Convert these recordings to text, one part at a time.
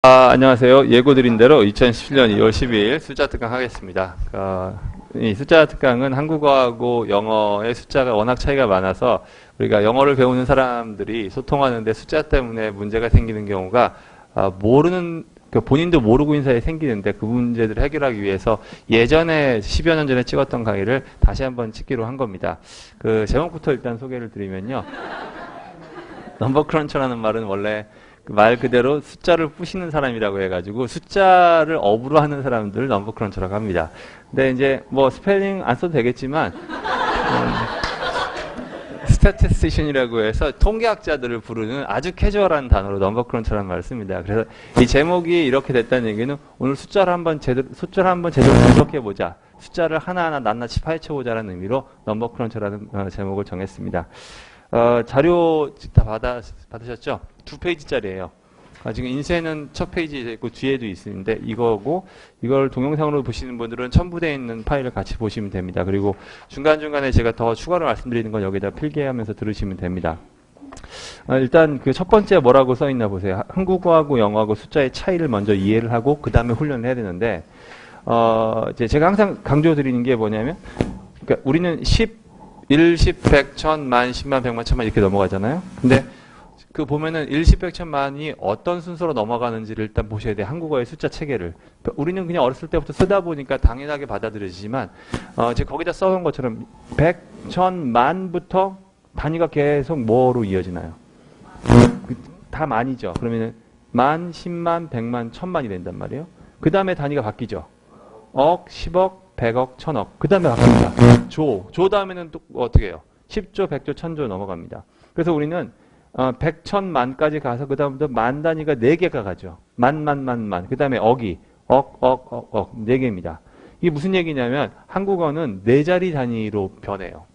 안녕하세요. 예고드린 대로 2017년 2월 12일 숫자 특강 하겠습니다. 이 숫자 특강은 한국어하고 영어의 숫자가 워낙 차이가 많아서 우리가 영어를 배우는 사람들이 소통하는데 숫자 때문에 문제가 생기는 경우가 본인도 모르고 있는 사이에 생기는데 그 문제들을 해결하기 위해서 예전에 10여 년 전에 찍었던 강의를 다시 한번 찍기로 한 겁니다. 그 제목부터 일단 소개를 드리면요. 넘버 크런처라는 말은 원래 말 그대로 숫자를 부시는 사람이라고 해가지고 숫자를 업으로 하는 사람들을 넘버 크런처라고 합니다. 근데 이제 뭐 스펠링 안 써도 되겠지만 스태티스티션이라고 해서 통계학자들을 부르는 아주 캐주얼한 단어로 넘버 크런처라는 말을 씁니다. 그래서 이 제목이 이렇게 됐다는 얘기는 오늘 숫자를 한번 제대로 분석해보자. 숫자를 하나하나 낱낱이 파헤쳐보자는 의미로 넘버 크런처라는 제목을 정했습니다. 자료 다 받으셨죠? 2페이지짜리예요. 지금 인쇄는 첫 페이지에 있고 뒤에도 있는데 이거고 이걸 동영상으로 보시는 분들은 첨부되어 있는 파일을 같이 보시면 됩니다. 그리고 중간중간에 제가 더 추가로 말씀드리는 건 여기다 필기하면서 들으시면 됩니다. 일단 그 첫 번째 뭐라고 써 있나 보세요. 한국어하고 영어하고 숫자의 차이를 먼저 이해를 하고 그 다음에 훈련을 해야 되는데 제가 항상 강조드리는 게 뭐냐면 그러니까 우리는 1, 10, 100, 1000, 만, 10만, 100만, 1000만 이렇게 넘어가잖아요. 근데 그 보면은 1, 10, 100, 1000만이 어떤 순서로 넘어가는지를 일단 보셔야 돼요. 한국어의 숫자 체계를. 우리는 그냥 어렸을 때부터 쓰다 보니까 당연하게 받아들여지지만 제가 거기다 써놓은 것처럼 100, 1000, 만부터 단위가 계속 뭐로 이어지나요? 다 만이죠. 그러면은 만, 10만, 100만, 1000만이 된단 말이에요. 그 다음에 단위가 바뀌죠. 억, 10억, 100억, 1000억. 그 다음에 바뀝니다. 조 다음에는 또 어떻게 해요? 10조, 100조, 1000조 넘어갑니다. 그래서 우리는 100, 1000만까지 가서 그 다음부터 만 단위가 4개가 가죠. 만. 그 다음에 억이 억, 4개입니다. 이게 무슨 얘기냐면 한국어는 4자리 단위로 변해요.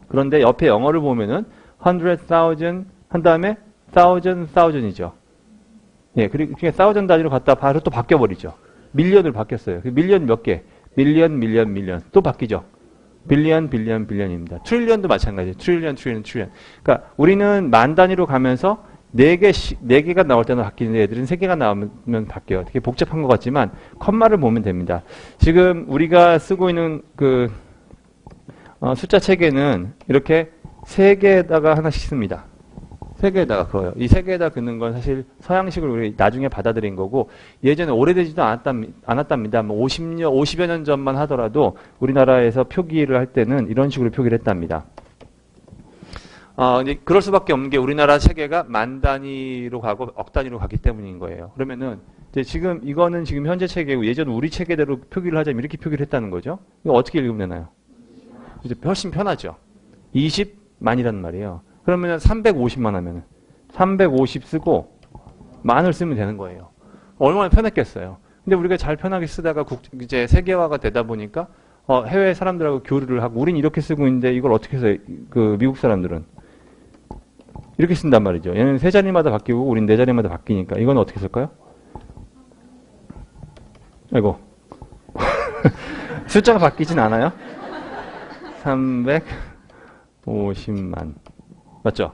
그런데 옆에 영어를 보면은 100,000 한 다음에 thousand이죠. 예, 그리고 그냥 thousand 단위로 갔다 바로 또 바뀌어버리죠. 밀리언으로 바뀌었어요. 밀리언 몇 개? 밀리언. 또 바뀌죠. 빌리언입니다. 트릴리언도 마찬가지예요. 트릴리언. 그러니까 우리는 만 단위로 가면서 4개가 나올 때는 바뀌는데 애들은 3개가 나오면 바뀌어요. 되게 복잡한 것 같지만 컴마를 보면 됩니다. 지금 우리가 쓰고 있는 그 숫자 체계는 이렇게 3개에다가 하나씩 씁니다. 3개에다가 그어요. 이 3개에다 긋는 건 사실 서양식을 우리 나중에 받아들인 거고 예전에 오래되지도 않았답니다. 뭐 50여 년 전만 하더라도 우리나라에서 표기를 할 때는 이런 식으로 표기를 했답니다. 이제 그럴 수밖에 없는 게 우리나라 체계가 만 단위로 가고 억 단위로 가기 때문인 거예요. 그러면은 이제 지금 이거는 지금 현재 체계고 예전 우리 체계대로 표기를 하자면 이렇게 표기를 했다는 거죠. 이거 어떻게 읽으면 되나요? 이제 훨씬 편하죠. 20만이란 말이에요. 그러면 350만 하면은 350 쓰고 만을 쓰면 되는 거예요. 얼마나 편했겠어요. 근데 우리가 잘 편하게 쓰다가 이제 세계화가 되다 보니까 해외 사람들하고 교류를 하고 우린 이렇게 쓰고 있는데 이걸 어떻게 해서 그 미국 사람들은 이렇게 쓴단 말이죠. 얘는 3자리마다 바뀌고 우린 4자리마다 바뀌니까 이건 어떻게 쓸까요? 아이고 숫자가 바뀌진 않아요. 350만 맞죠?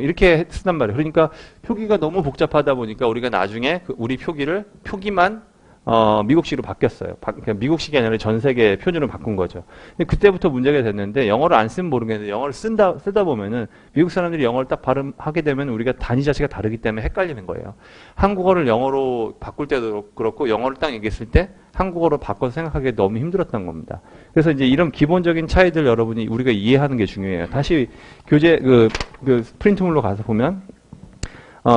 이렇게 쓴단 말이에요. 그러니까 표기가 너무 복잡하다 보니까 우리가 나중에 우리 표기만 미국식으로 바뀌었어요. 그러니까 미국식이 아니라 전 세계 표준으로 바꾼 거죠. 근데 그때부터 문제가 됐는데 영어를 안 쓰면 모르겠는데 영어를 쓰다 보면은 미국 사람들이 영어를 딱 발음하게 되면 우리가 단위 자체가 다르기 때문에 헷갈리는 거예요. 한국어를 영어로 바꿀 때도 그렇고 영어를 딱 얘기했을 때 한국어로 바꿔서 생각하기 너무 힘들었던 겁니다. 그래서 이제 이런 기본적인 차이들 여러분이 우리가 이해하는 게 중요해요. 다시 교재 그 프린트물로 가서 보면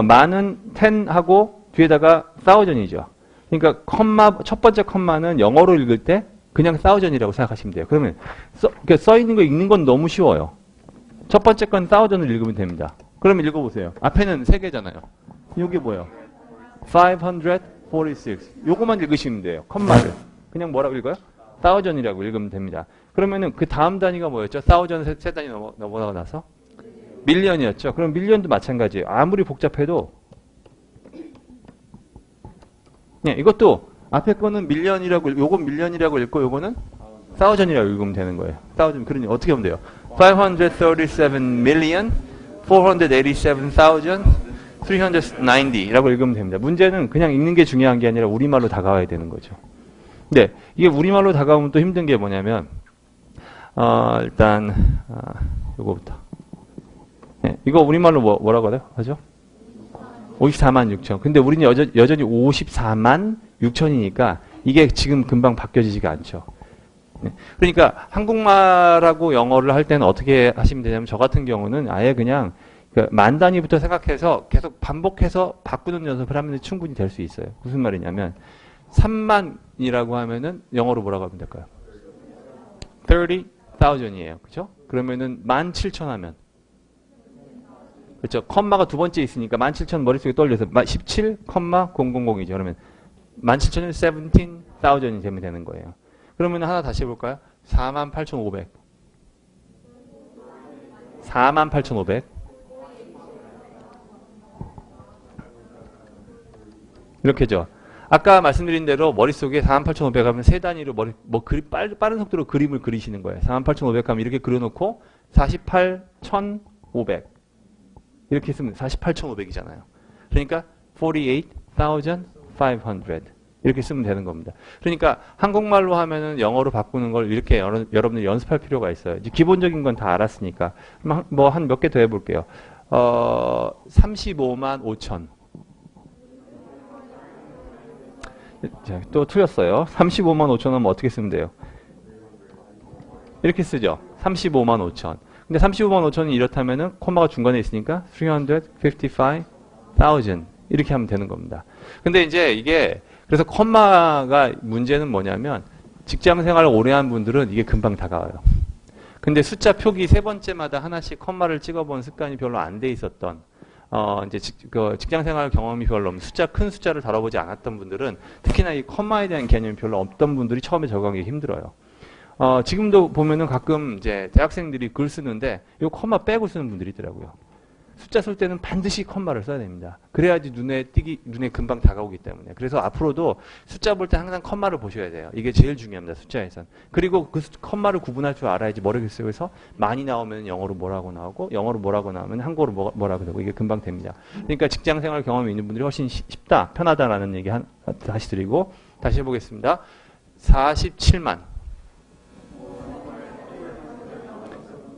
만은 10하고 뒤에다가 thousand이죠. 그러니까 첫 번째 컴마는 영어로 읽을 때 그냥 thousand이라고 생각하시면 돼요. 그러면 써 있는 거 읽는 건 너무 쉬워요. 첫 번째 건 thousand을 읽으면 됩니다. 그러면 읽어보세요. 앞에는 3개잖아요. 이게 뭐예요? 546. 요거만 읽으시면 돼요. 컴마를. 그냥 뭐라고 읽어요? thousand이라고 읽으면 됩니다. 그러면은 그 다음 단위가 뭐였죠? thousand 세 단위 넘어가고 나서? 밀리언이었죠. 그럼 밀리언도 마찬가지예요. 아무리 복잡해도 네, 이것도 앞에 거는 요건 밀리언이라고 읽고 요거는 thousand이라고 읽으면 되는 거예요. thousand. 그러니 어떻게 하면 돼요? 537,487,487,000 390라고 읽으면 됩니다. 문제는 그냥 읽는 게 중요한 게 아니라 우리말로 다가와야 되는 거죠. 근데 이게 우리말로 다가오면 또 힘든 게 뭐냐면 일단 요거부터. 네, 이거 우리말로 뭐라고 하죠? 54만 6천. 근데 우리는 여전히 54만 6천이니까 이게 지금 금방 바뀌어지지가 않죠. 네. 그러니까 한국말하고 영어를 할 때는 어떻게 하시면 되냐면 저 같은 경우는 아예 그냥 만 단위부터 생각해서 계속 반복해서 바꾸는 연습을 하면 충분히 될 수 있어요. 무슨 말이냐면 3만이라고 하면은 영어로 뭐라고 하면 될까요? 30,000이에요. 그렇죠? 그러면은 17,000 하면 그렇죠. 컴마가 두 번째 있으니까 17,000 머릿속에 떠올려서 17,000이죠. 그러면 17,000은 17,000이 되면 되는 거예요. 그러면 하나 다시 해볼까요? 48,500. 48,500. 이렇게죠. 아까 말씀드린 대로 머릿속에 48,500 하면 세 단위로 빠른 속도로 그림을 그리시는 거예요. 48,500 하면 이렇게 그려놓고 48,500. 이렇게 쓰면 48,500이잖아요. 그러니까 48,500. 이렇게 쓰면 되는 겁니다. 그러니까 한국말로 하면은 영어로 바꾸는 걸 이렇게 여러분들이 연습할 필요가 있어요. 이제 기본적인 건 다 알았으니까. 뭐 한 몇 개 더 해볼게요. 35만 5천. 자, 또 틀렸어요. 35만 5천 하면 어떻게 쓰면 돼요? 이렇게 쓰죠. 35만 5천. 근데 35만 5천이 이렇다면은 콤마가 중간에 있으니까 355,000 이렇게 하면 되는 겁니다. 근데 이제 이게 그래서 콤마가 문제는 뭐냐면 직장 생활을 오래 한 분들은 이게 금방 다가와요. 근데 숫자 표기 세 번째마다 하나씩 콤마를 찍어본 습관이 별로 안 돼 있었던 이제 직장 생활 경험이 별로 없는 큰 숫자를 다뤄보지 않았던 분들은 특히나 이 콤마에 대한 개념이 별로 없던 분들이 처음에 적응하기 힘들어요. 지금도 보면은 가끔 이제 대학생들이 글 쓰는데 이 콤마 빼고 쓰는 분들이 있더라고요. 숫자 쓸 때는 반드시 콤마를 써야 됩니다. 그래야지 눈에 금방 다가오기 때문에. 그래서 앞으로도 숫자 볼 때 항상 콤마를 보셔야 돼요. 이게 제일 중요합니다. 숫자에선. 그리고 그 콤마를 구분할 줄 알아야지 머릿속에서 많이 나오면 영어로 뭐라고 나오고 영어로 뭐라고 나오면 한국어로 뭐라고 되고 이게 금방 됩니다. 그러니까 직장생활 경험이 있는 분들이 훨씬 쉽다, 편하다라는 얘기 다시 드리고 다시 해보겠습니다. 47만.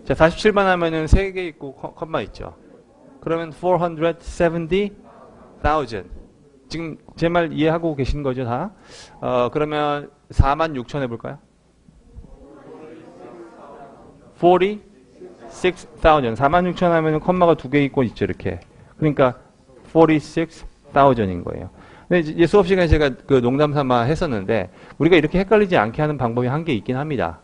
자, 47만 하면은 3개 있고 콤마 있죠. 그러면 470,000. 지금 제 말 이해하고 계신 거죠, 다? 그러면 46,000 해볼까요? 46,000. 46,000 하면은 콤마가 2개 있고 있죠, 이렇게. 그러니까 46,000인 거예요. 근데 이제 수업 시간에 제가 그 농담 삼아 했었는데 우리가 이렇게 헷갈리지 않게 하는 방법이 한 개 있긴 합니다.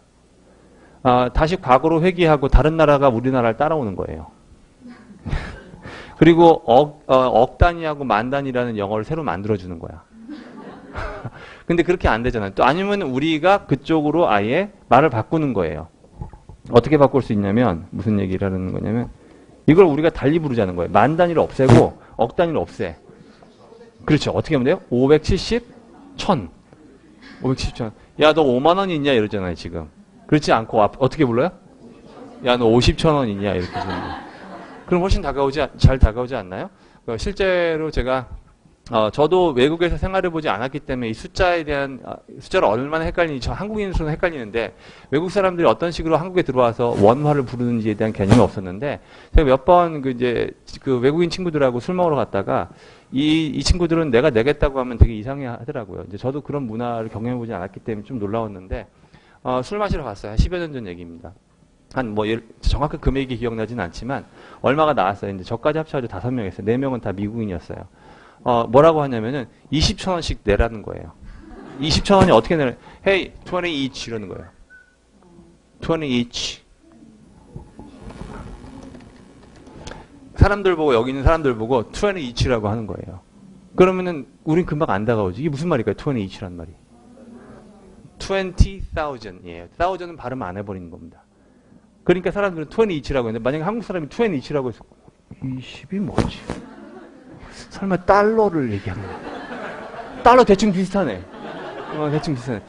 다시 과거로 회귀하고 다른 나라가 우리나라를 따라오는 거예요. 그리고 억 단위하고 만 단위라는 영어를 새로 만들어주는 거야. 근데 그렇게 안 되잖아요. 또 아니면 우리가 그쪽으로 아예 말을 바꾸는 거예요. 어떻게 바꿀 수 있냐면 무슨 얘기를 하는 거냐면 이걸 우리가 달리 부르자는 거예요. 만 단위를 없애고 억 단위를 없애. 그렇죠. 어떻게 하면 돼요? 570, 1000. 570, 1000. 야, 너 5만 원 있냐? 이러잖아요, 지금. 그렇지 않고 어떻게 불러요? 야, 너 50,000원 있냐? 이렇게 부르는 거예요. 그럼 훨씬 잘 다가오지 않나요? 실제로 제가 저도 외국에서 생활해보지 않았기 때문에 이 숫자를 얼마나 헷갈리는지 저 한국인으로서는 헷갈리는데 외국 사람들이 어떤 식으로 한국에 들어와서 원화를 부르는지에 대한 개념이 없었는데 제가 몇 번 그 외국인 친구들하고 술 먹으러 갔다가 이 친구들은 내가 내겠다고 하면 되게 이상해 하더라고요. 이제 저도 그런 문화를 경험해보지 않았기 때문에 좀 놀라웠는데 술 마시러 갔어요. 한 10여 년 전 얘기입니다. 정확한 금액이 기억나진 않지만 얼마가 나왔어요. 근데 저까지 합쳐가지고 5명 했어요. 4명은 다 미국인이었어요. 뭐라고 하냐면은 20,000원씩 내라는 거예요. 20,000원이 어떻게 내라? Hey, 20 each 이러는 거예요. 20 each. 사람들 보고 여기 있는 사람들 보고 20 each라고 하는 거예요. 그러면은 우린 금방 안 다가오지. 이게 무슨 말일까요? 20 each란 말이. 20,000이에요. 1000은 발음 안 해버리는 겁니다. 그러니까 사람들은 20 each라고 했는데 만약에 한국 사람이 20 each라고 해서 20이 뭐지? 설마 달러를 얘기하는 거야? 달러 대충 비슷하네. 대충 비슷하네.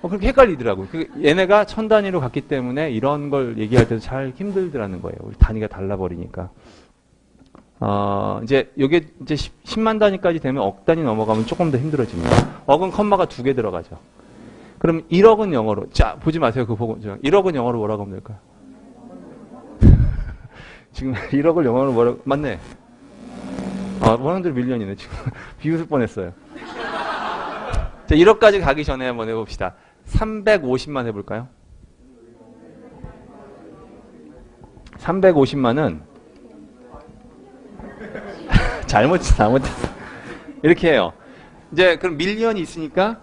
그렇게 헷갈리더라고요. 얘네가 1000 단위로 갔기 때문에 이런 걸 얘기할 때도 잘 힘들더라는 거예요. 우리 단위가 달라버리니까. 이제 요게 이제 10만 단위까지 되면 억 단위 넘어가면 조금 더 힘들어집니다. 억은 컴마가 2개 들어가죠. 그럼 1억은 영어로, 자, 보지 마세요. 그거 보고. 1억은 영어로 뭐라고 하면 될까요? 지금 1억을 영어로 뭐라고, 맞네. 100 밀리언이네, 지금. 비웃을 뻔했어요. 자, 1억까지 가기 전에 한번 해봅시다. 350만 해볼까요? 350만은, 잘못했어. 이렇게 해요. 이제, 그럼 밀리언이 있으니까,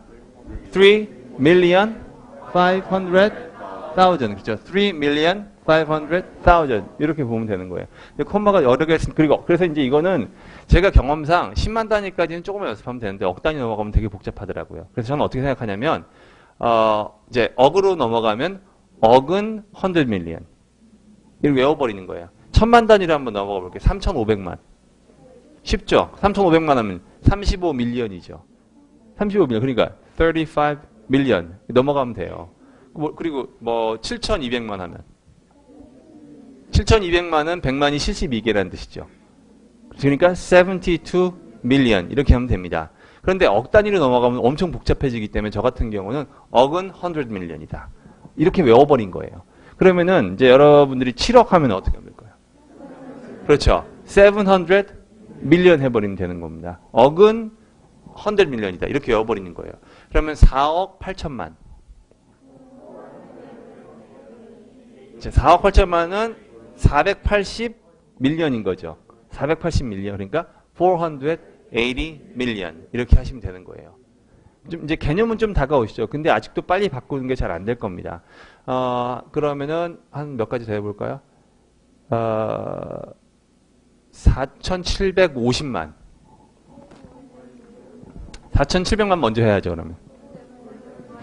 3 million 500,000. 그렇죠? 3 million 500,000. 이렇게 보면 되는 거예요. 콤마가 여러 개 있으니까, 그리고, 그래서 이제 이거는 제가 경험상 10만 단위까지는 조금만 연습하면 되는데, 억 단위 넘어가면 되게 복잡하더라고요. 그래서 저는 어떻게 생각하냐면, 이제 억으로 넘어가면, 억은 100 million. 이걸 외워버리는 거예요. 1000만 단위로 한번 넘어가 볼게요. 3,500만. 쉽죠? 3,500만 하면 35 밀리언이죠. 35 밀리언. 그러니까 35 밀리언. 넘어가면 돼요. 그리고 뭐 7,200만 하면 7,200만은 100만이 72개라는 뜻이죠. 그러니까 72 밀리언 이렇게 하면 됩니다. 그런데 억 단위로 넘어가면 엄청 복잡해지기 때문에 저 같은 경우는 억은 100 밀리언이다. 이렇게 외워버린 거예요. 그러면은 이제 여러분들이 7억 하면 어떻게 하면 될까요? 그렇죠. 700 밀리언 해버리면 되는 겁니다. 억은 100 밀리언이다. 이렇게 외워버리는 거예요. 그러면 4억 8천만. 4억 8천만은 480 밀리언인 거죠. 480 밀리언. 그러니까 480 밀리언. 이렇게 하시면 되는 거예요. 좀 이제 개념은 좀 다가오시죠. 근데 아직도 빨리 바꾸는 게 잘 안 될 겁니다. 그러면은 한 몇 가지 더 해볼까요? 4,750만. 4,700만 먼저 해야죠, 그러면.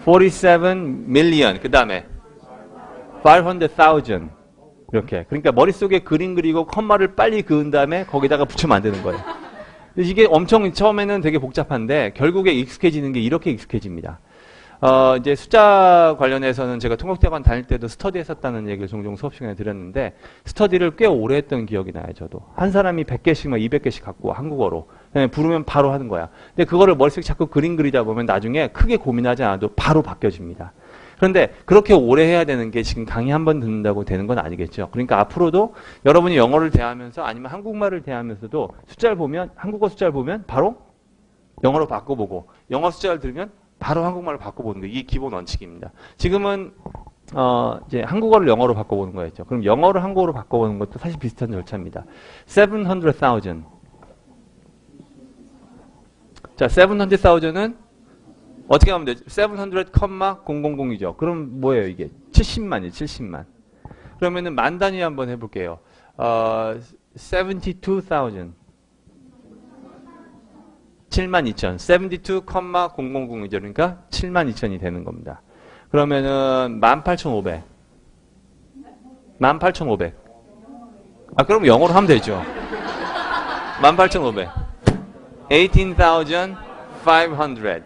47 million. 그 다음에 500,000. 이렇게. 그러니까 머릿속에 그림 그리고 컴마를 빨리 그은 다음에 거기다가 붙이면 안 되는 거예요. 이게 엄청 처음에는 되게 복잡한데 결국에 익숙해지는 게 이렇게 익숙해집니다. 이제 숫자 관련해서는 제가 통역대학원 다닐 때도 스터디 했었다는 얘기를 종종 수업 시간에 드렸는데 스터디를 꽤 오래 했던 기억이 나요, 저도. 한 사람이 100개씩 막 200개씩 갖고 와, 한국어로. 그냥 부르면 바로 하는 거야. 근데 그거를 머릿속에 자꾸 그림 그리다 보면 나중에 크게 고민하지 않아도 바로 바뀌어집니다. 그런데 그렇게 오래 해야 되는 게 지금 강의 한 번 듣는다고 되는 건 아니겠죠. 그러니까 앞으로도 여러분이 영어를 대하면서 아니면 한국말을 대하면서도 숫자를 보면, 한국어 숫자를 보면 바로 영어로 바꿔보고 영어 숫자를 들으면 바로 한국말로 바꿔보는 게 이게 기본 원칙입니다. 지금은 이제 한국어를 영어로 바꿔보는 거였죠. 그럼 영어를 한국어로 바꿔보는 것도 사실 비슷한 절차입니다. 700,000. 자, 700,000은 어떻게 하면 되죠? 700,000이죠. 그럼 뭐예요 이게? 70만이에요. 70만. 그러면은 만 단위 한번 해볼게요. 72,000. 72,000. 72,000이죠. 그러니까 72,000이 되는 겁니다. 그러면은 18,500. 18,500. 그럼 영어로 하면 되죠. 18,500. 18,500.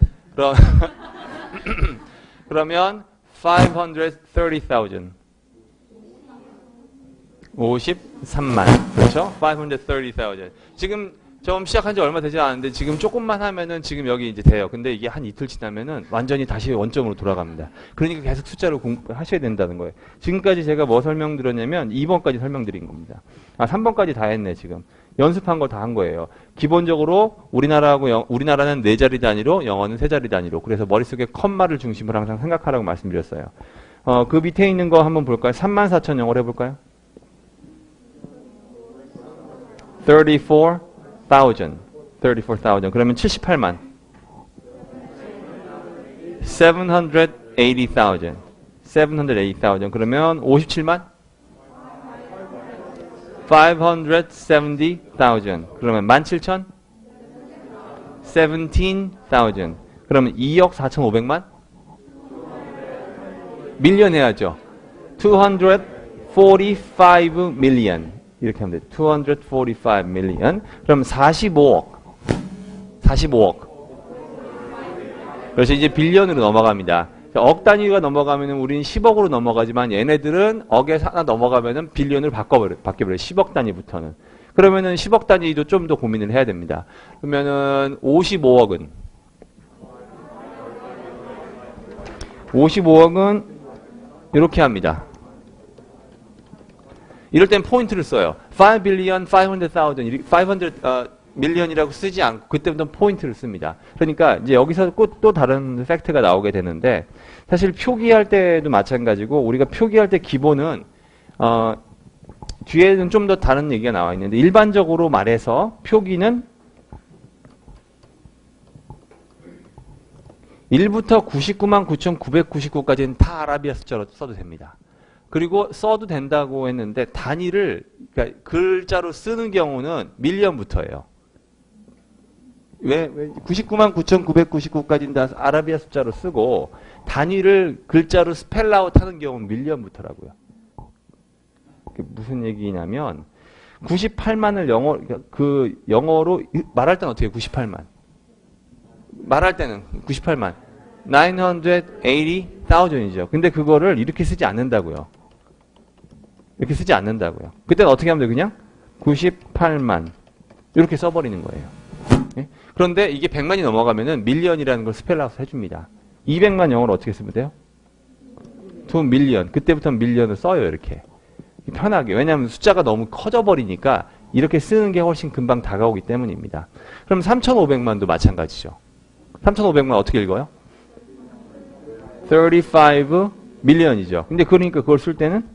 그러면 530,000. 53만. 그렇죠? 530,000. 지금 처음 시작한 지 얼마 되지 않았는데 지금 조금만 하면은 지금 여기 이제 돼요. 근데 이게 한 이틀 지나면은 완전히 다시 원점으로 돌아갑니다. 그러니까 계속 숫자를 공부하셔야 된다는 거예요. 지금까지 제가 뭐 설명드렸냐면 2번까지 설명드린 겁니다. 3번까지 다 했네, 지금. 연습한 거 다 한 거예요. 기본적으로 우리나라는 4자리 단위로, 영어는 3자리 단위로. 그래서 머릿속에 컴마를 중심으로 항상 생각하라고 말씀드렸어요. 그 밑에 있는 거 한번 볼까요? 34,000 영어로 해볼까요? 34,000. 그러면 78만. 780,000. 그러면 57만? 570,000. 그러면 17,000? 17,000. 그러면 2억 4,500만? 밀리언 해야죠. 245 million. 이렇게 하면 돼요. 245 million. 그럼 45억. 그래서 이제 빌리언으로 넘어갑니다. 억 단위가 넘어가면 우리는 10억으로 넘어가지만 얘네들은 억에 하나 넘어가면 빌리언으로 바뀌어버려요. 10억 단위부터는. 그러면은 10억 단위도 좀 더 고민을 해야 됩니다. 그러면은 55억은 이렇게 합니다. 이럴 땐 포인트를 써요. 5 billion 500,000, 500 million이라고 쓰지 않고 그때부터 포인트를 씁니다. 그러니까 이제 여기서 또 다른 팩트가 나오게 되는데, 사실 표기할 때도 마찬가지고 우리가 표기할 때 기본은 뒤에는 좀 더 다른 얘기가 나와 있는데, 일반적으로 말해서 표기는 1부터 99만 9,999까지는 다 아라비아 숫자로 써도 됩니다. 그리고 써도 된다고 했는데 단위를, 그러니까 글자로 쓰는 경우는 밀리언부터예요. 왜 99만 9,999까지는 다 아라비아 숫자로 쓰고 단위를 글자로 스펠아웃 하는 경우는 밀리언부터라고요. 그게 무슨 얘기냐면 98만을 영어로 말할 때는 어떻게 해요? 98만. 말할 때는 98만. 980,000이죠. 근데 그거를 이렇게 쓰지 않는다고요. 이렇게 쓰지 않는다고요. 그때는 어떻게 하면 돼요? 그냥 98만. 이렇게 써버리는 거예요. 예? 그런데 이게 100만이 넘어가면은 밀리언이라는 걸 스펠아웃 해줍니다. 200만 영어로 어떻게 쓰면 돼요? 2 밀리언. 그때부터는 밀리언을 써요, 이렇게. 편하게. 왜냐하면 숫자가 너무 커져버리니까 이렇게 쓰는 게 훨씬 금방 다가오기 때문입니다. 그럼 3,500만도 마찬가지죠. 3,500만 어떻게 읽어요? 35 밀리언이죠. 근데 그러니까 그걸 쓸 때는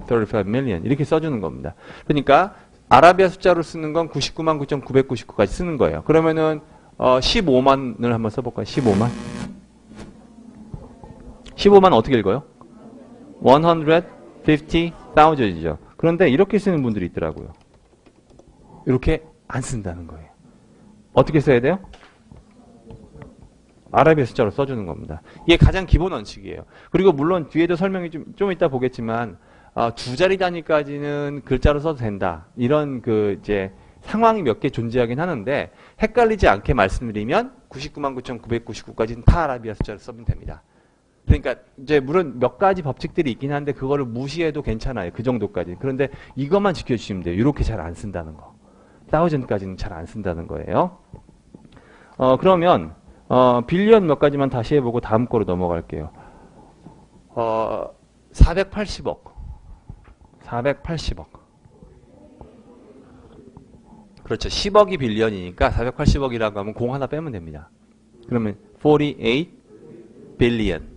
35 million 이렇게 써주는 겁니다. 그러니까 아라비아 숫자로 쓰는 건 99만 9,999까지 쓰는 거예요. 그러면은 15만을 한번 써볼까요? 15만. 15만 어떻게 읽어요? 150,000이죠. 그런데 이렇게 쓰는 분들이 있더라고요. 이렇게 안 쓴다는 거예요. 어떻게 써야 돼요? 아라비아 숫자로 써주는 겁니다. 이게 가장 기본 원칙이에요. 그리고 물론 뒤에도 설명이 좀 이따 보겠지만 두 자리 단위까지는 글자로 써도 된다. 이런 이제 상황이 몇 개 존재하긴 하는데 헷갈리지 않게 말씀드리면 99만 9,999까지는 다 아라비아 숫자로 쓰면 됩니다. 그러니까 이제 물론 몇 가지 법칙들이 있긴 한데 그거를 무시해도 괜찮아요. 그 정도까지. 그런데 이것만 지켜주시면 돼요. 이렇게 잘 안 쓴다는 거. 1000까지는 잘 안 쓴다는 거예요. 그러면 빌리언 몇 가지만 다시 해보고 다음 거로 넘어갈게요. 480억. 480억. 그렇죠. 10억이 빌리언이니까 480억이라고 하면 공 하나 빼면 됩니다. 그러면 48 빌리언.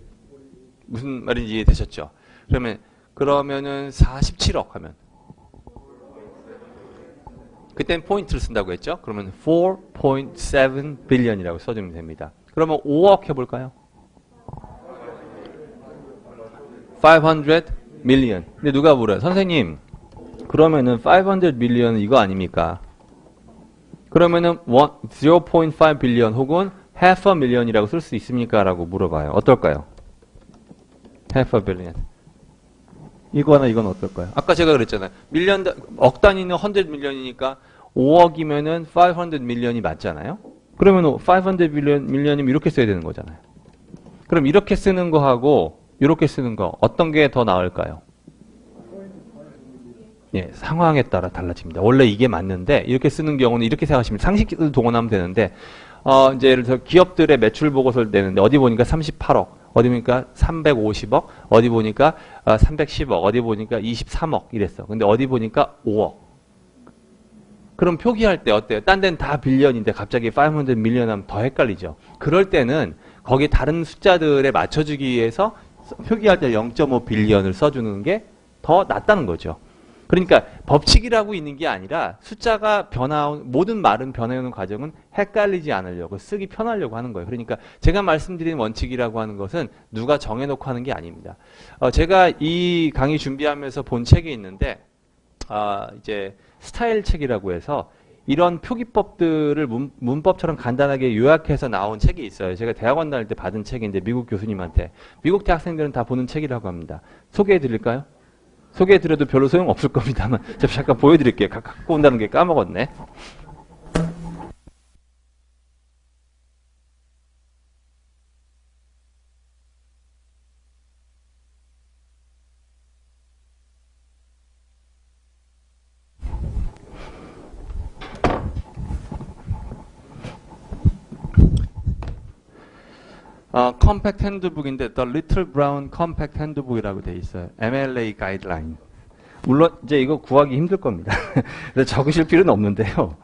무슨 말인지 이해되셨죠? 그러면은 47억 하면 그땐 포인트를 쓴다고 했죠? 그러면 4.7 빌리언이라고 써주면 됩니다. 그러면 5억 해볼까요? 500 million. 근데 누가 물어요? 선생님, 그러면은 500 million 이거 아닙니까? 그러면은 0.5 billion 혹은 half a million이라고 쓸 수 있습니까? 라고 물어봐요. 어떨까요? half a billion. 이거나 이건 어떨까요? 아까 제가 그랬잖아요. 억 단위는 100 million이니까 5억이면은 500 million이 맞잖아요? 그러면 500 million이면 이렇게 써야 되는 거잖아요. 그럼 이렇게 쓰는 거하고 이렇게 쓰는 거 어떤 게 더 나을까요? 예, 상황에 따라 달라집니다. 원래 이게 맞는데 이렇게 쓰는 경우는 이렇게 생각하시면 상식을 동원하면 되는데 이제 예를 들어 기업들의 매출 보고서를 내는데 어디 보니까 38억, 어디 보니까 350억, 어디 보니까 310억, 어디 보니까 23억 이랬어. 근데 어디 보니까 5억. 그럼 표기할 때 어때요? 딴 데는 다 빌리언인데 갑자기 500 밀리언 하면 더 헷갈리죠. 그럴 때는 거기 다른 숫자들에 맞춰주기 위해서 표기할 때 0.5 빌리언을 써주는 게 더 낫다는 거죠. 그러니까 법칙이라고 있는 게 아니라 숫자가 모든 말은 변해오는 과정은 헷갈리지 않으려고 쓰기 편하려고 하는 거예요. 그러니까 제가 말씀드린 원칙이라고 하는 것은 누가 정해놓고 하는 게 아닙니다. 제가 이 강의 준비하면서 본 책이 있는데 이제 스타일 책이라고 해서 이런 표기법들을 문법처럼 간단하게 요약해서 나온 책이 있어요. 제가 대학원 다닐 때 받은 책인데 미국 교수님한테. 미국 대학생들은 다 보는 책이라고 합니다. 소개해 드릴까요? 소개해드려도 별로 소용없을 겁니다만 제가 잠깐 보여드릴게요. 갖고 온다는 게 까먹었네. 컴팩트 핸드북인데 The Little Brown Compact Handbook이라고 돼 있어요. MLA 가이드라인. 물론 이제 이거 구하기 힘들 겁니다. 그래서 적으실 필요는 없는데요.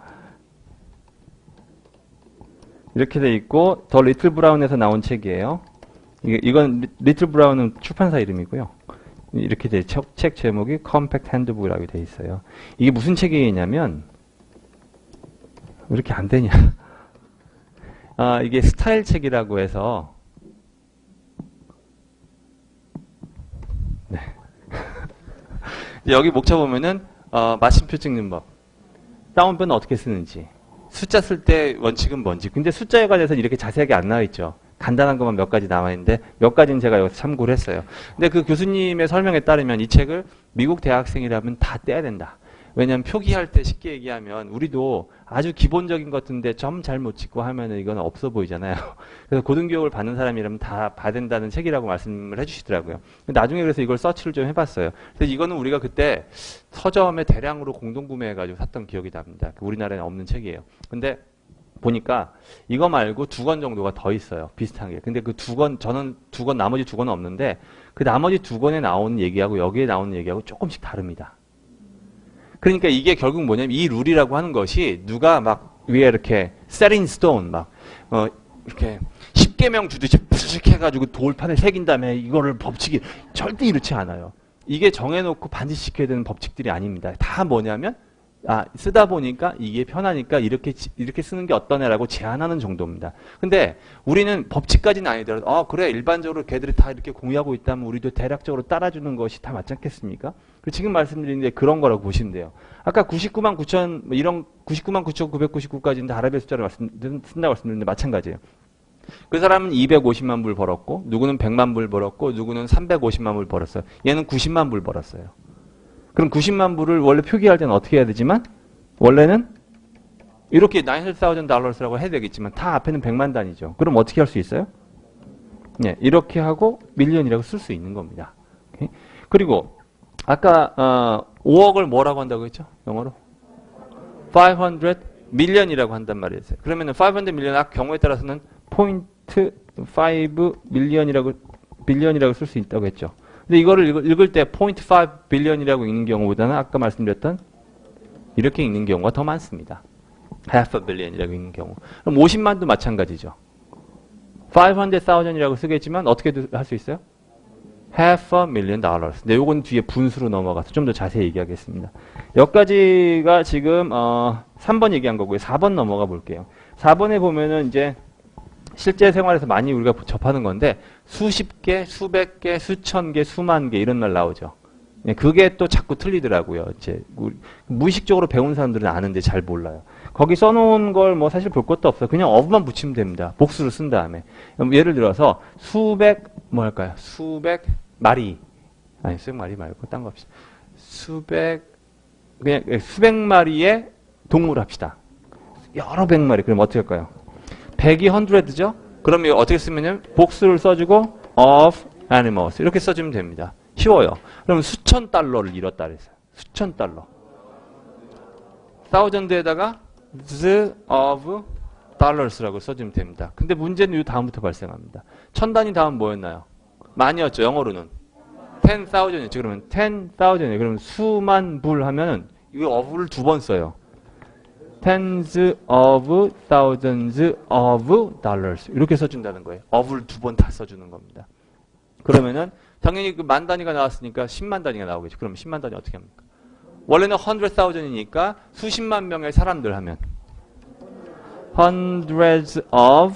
이렇게 돼 있고 더 리틀 브라운에서 나온 책이에요. 이건 리틀 브라운은 출판사 이름이고요. 이렇게 돼 책 제목이 컴팩트 핸드북이라고 돼 있어요. 이게 무슨 책이냐면 왜 이렇게 안 되냐? 이게 스타일 책이라고 해서 네. 여기 목차 보면은 마침표 찍는 법, 다운표는 어떻게 쓰는지, 숫자 쓸 때 원칙은 뭔지. 근데 숫자에 관해서는 이렇게 자세하게 안 나와 있죠. 간단한 것만 몇 가지 나와 있는데 몇 가지는 제가 여기서 참고를 했어요. 근데 그 교수님의 설명에 따르면 이 책을 미국 대학생이라면 다 떼야 된다. 왜냐하면 표기할 때 쉽게 얘기하면 우리도 아주 기본적인 것 같은데 점 잘못 찍고 하면은 이건 없어 보이잖아요. 그래서 고등교육을 받는 사람이라면 다 봐야 된다는 책이라고 말씀을 해주시더라고요. 나중에 그래서 이걸 서치를 좀 해봤어요. 그래서 이거는 우리가 그때 서점에 대량으로 공동구매해가지고 샀던 기억이 납니다. 우리나라에는 없는 책이에요. 근데 보니까 이거 말고 2권 정도가 더 있어요. 비슷한 게. 근데 그 2권, 저는 2권, 나머지 2권은 없는데 그 나머지 2권에 나오는 얘기하고 여기에 나오는 얘기하고 조금씩 다릅니다. 그러니까 이게 결국 뭐냐면 이 룰이라고 하는 것이 누가 막 위에 이렇게 set in stone 막 이렇게 10계명 주듯이 푸식 해가지고 돌판에 새긴 다음에 이거를 법칙이 절대 이렇지 않아요. 이게 정해놓고 반드시 지켜야 되는 법칙들이 아닙니다. 다 뭐냐면 쓰다 보니까 이게 편하니까 이렇게 쓰는 게 어떠냐라고 제안하는 정도입니다. 근데 우리는 법칙까지는 아니더라도 그래 일반적으로 걔들이 다 이렇게 공유하고 있다면 우리도 대략적으로 따라주는 것이 다 맞지 않겠습니까? 지금 말씀드리는데 그런 거라고 보시면 돼요. 아까 99만 9천 이런 99만 9,999까지는 아라비아 숫자를 쓴다고 말씀드렸는데 마찬가지예요. 그 사람은 250만 불 벌었고 누구는 100만 불 벌었고 누구는 350만 불 벌었어요. 얘는 90만 불 벌었어요. 그럼 90만 불을 원래 표기할 때는 어떻게 해야 되지만 원래는 이렇게 $900,000라고 해야 되겠지만 다 앞에는 100만 단위죠. 그럼 어떻게 할 수 있어요? 네, 이렇게 하고 밀리언이라고 쓸 수 있는 겁니다. 오케이? 그리고 아까 5억을 뭐라고 한다고 했죠? 영어로? 500 million이라고 한단 말이었어요. 그러면은 500 million 경우에 따라서는 point 5 million이라고 쓸 수 있다고 했죠. 근데 이거를 읽을 때 0.5 billion이라고 읽는 경우보다는 아까 말씀드렸던 이렇게 읽는 경우가 더 많습니다. half a billion이라고 읽는 경우. 그럼 50만도 마찬가지죠. 500,000이라고 쓰겠지만 어떻게 할 수 있어요? half a million dollars. 근데 요건 뒤에 분수로 넘어가서 좀 더 자세히 얘기하겠습니다. 여기까지가 지금 3번 얘기한 거고요. 4번 넘어가 볼게요. 4번에 보면은 이제 실제 생활에서 많이 우리가 접하는 건데 수십 개, 수백 개, 수천 개, 수만 개 이런 말 나오죠. 그게 또 자꾸 틀리더라고요. 이제 무의식적으로 배운 사람들은 아는데 잘 몰라요. 거기 써놓은 걸 뭐 사실 볼 것도 없어요. 그냥 of만 붙이면 됩니다. 복수를 쓴 다음에. 예를 들어서 수백 마리 아니 수백 마리 말고 딴 거 합시다. 그냥 수백 마리의 동물 합시다. 여러 백 마리. 그럼 어떻게 할까요? 100이 100죠? 그럼 이거 어떻게 쓰면요? 복수를 써주고 of animals 이렇게 써주면 됩니다. 쉬워요. 그럼 수천 달러를 잃었다 그랬어요. 수천 달러. thousand에다가 the of dollars라고 써주면 됩니다. 근데 문제는 이 다음부터 발생합니다. 천 단위 다음 뭐였나요? 만이었죠. 영어로는 10,000이었죠. 그러면 10,000이에요. 그러면 수만 불 하면은 이거 of를 2번 써요. tens of thousands of dollars 이렇게 써준다는 거예요. of를 2번 다 써주는 겁니다. 그러면은 당연히 그 만 단위가 나왔으니까 10만 단위가 나오겠죠. 그럼 10만 단위 어떻게 합니까? 원래는 100,000이니까 수십만 명의 사람들 하면 hundreds of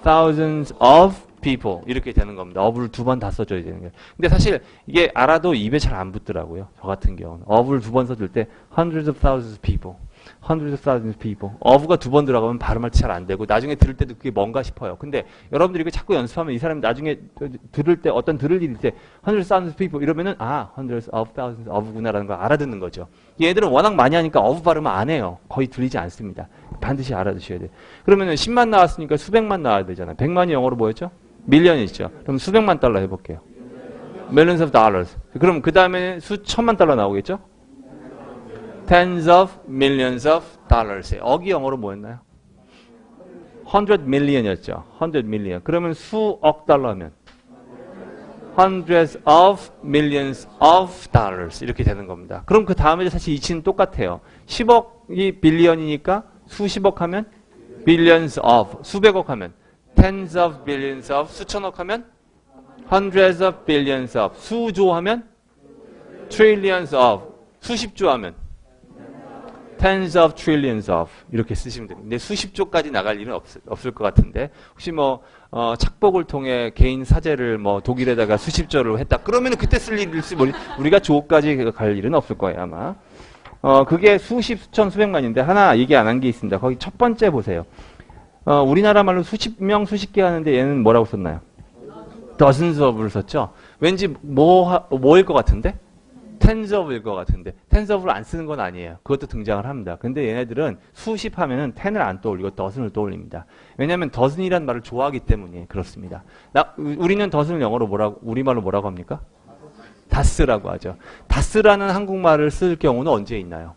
thousands of people 이렇게 되는 겁니다. of를 2번 다 써줘야 되는 거예요. 근데 사실 이게 알아도 입에 잘 안 붙더라고요. 저 같은 경우는 of를 2번 써줄 때 hundreds of thousands of people hundreds of thousands of people. of가 2번 들어가면 발음할 때 잘 안 되고 나중에 들을 때도 그게 뭔가 싶어요. 근데 여러분들이 이거 자꾸 연습하면 이 사람이 나중에 들을 때 들을 일이 때 hundreds of thousands of people 이러면은 hundreds of thousands of구나라는 걸 알아듣는 거죠. 얘들은 워낙 많이 하니까 of 발음을 안 해요. 거의 들리지 않습니다. 반드시 알아두셔야 돼요. 그러면은 10만 나왔으니까 수백만 나와야 되잖아요. 100만이 영어로 뭐였죠? 밀리언이죠. 그럼 수백만 달러 해볼게요. millions of dollars. 그럼 그 다음에 수천만 달러 나오겠죠? tens of millions of dollars. 억이 영어로 뭐였나요? 100 million이었죠. 100 million. 그러면 수억 달러 하면 hundreds of millions of dollars 이렇게 되는 겁니다. 그럼 그 다음에 사실 이치는 똑같아요. 10억이 빌리언이니까 수십억 하면 billions of, 수백억 하면 tens of billions of, 수천억 하면 hundreds of billions of, 수조 하면 trillions of, 수십조 하면 tens of trillions of 이렇게 쓰시면 됩니다. 근데 수십조까지 나갈 일은 없을 것 같은데 혹시 뭐 착복을 통해 개인 사재를 뭐 독일에다가 수십조를 했다. 그러면 그때 쓸 일일지 우리가 조까지 갈 일은 없을 거예요 아마. 그게 수십, 수천, 수백만인데 하나 얘기 안 한 게 있습니다. 거기 첫 번째 보세요. 우리나라 말로 수십 명, 수십 개 하는데 얘는 뭐라고 썼나요? dozens of를 썼죠. 왠지 뭐일 것 같은데? tens of일 것 같은데 tens of를 안 쓰는 건 아니에요. 그것도 등장을 합니다. 근데 얘네들은 수십 하면은 10을 안 떠올리고 dozen을 떠올립니다. 왜냐하면 dozen이라는 말을 좋아하기 때문에 그렇습니다. 우리는 dozen을 영어로 우리말로 뭐라고 합니까? 다스라고 하죠. 다스라는 한국말을 쓸 경우는 언제 있나요?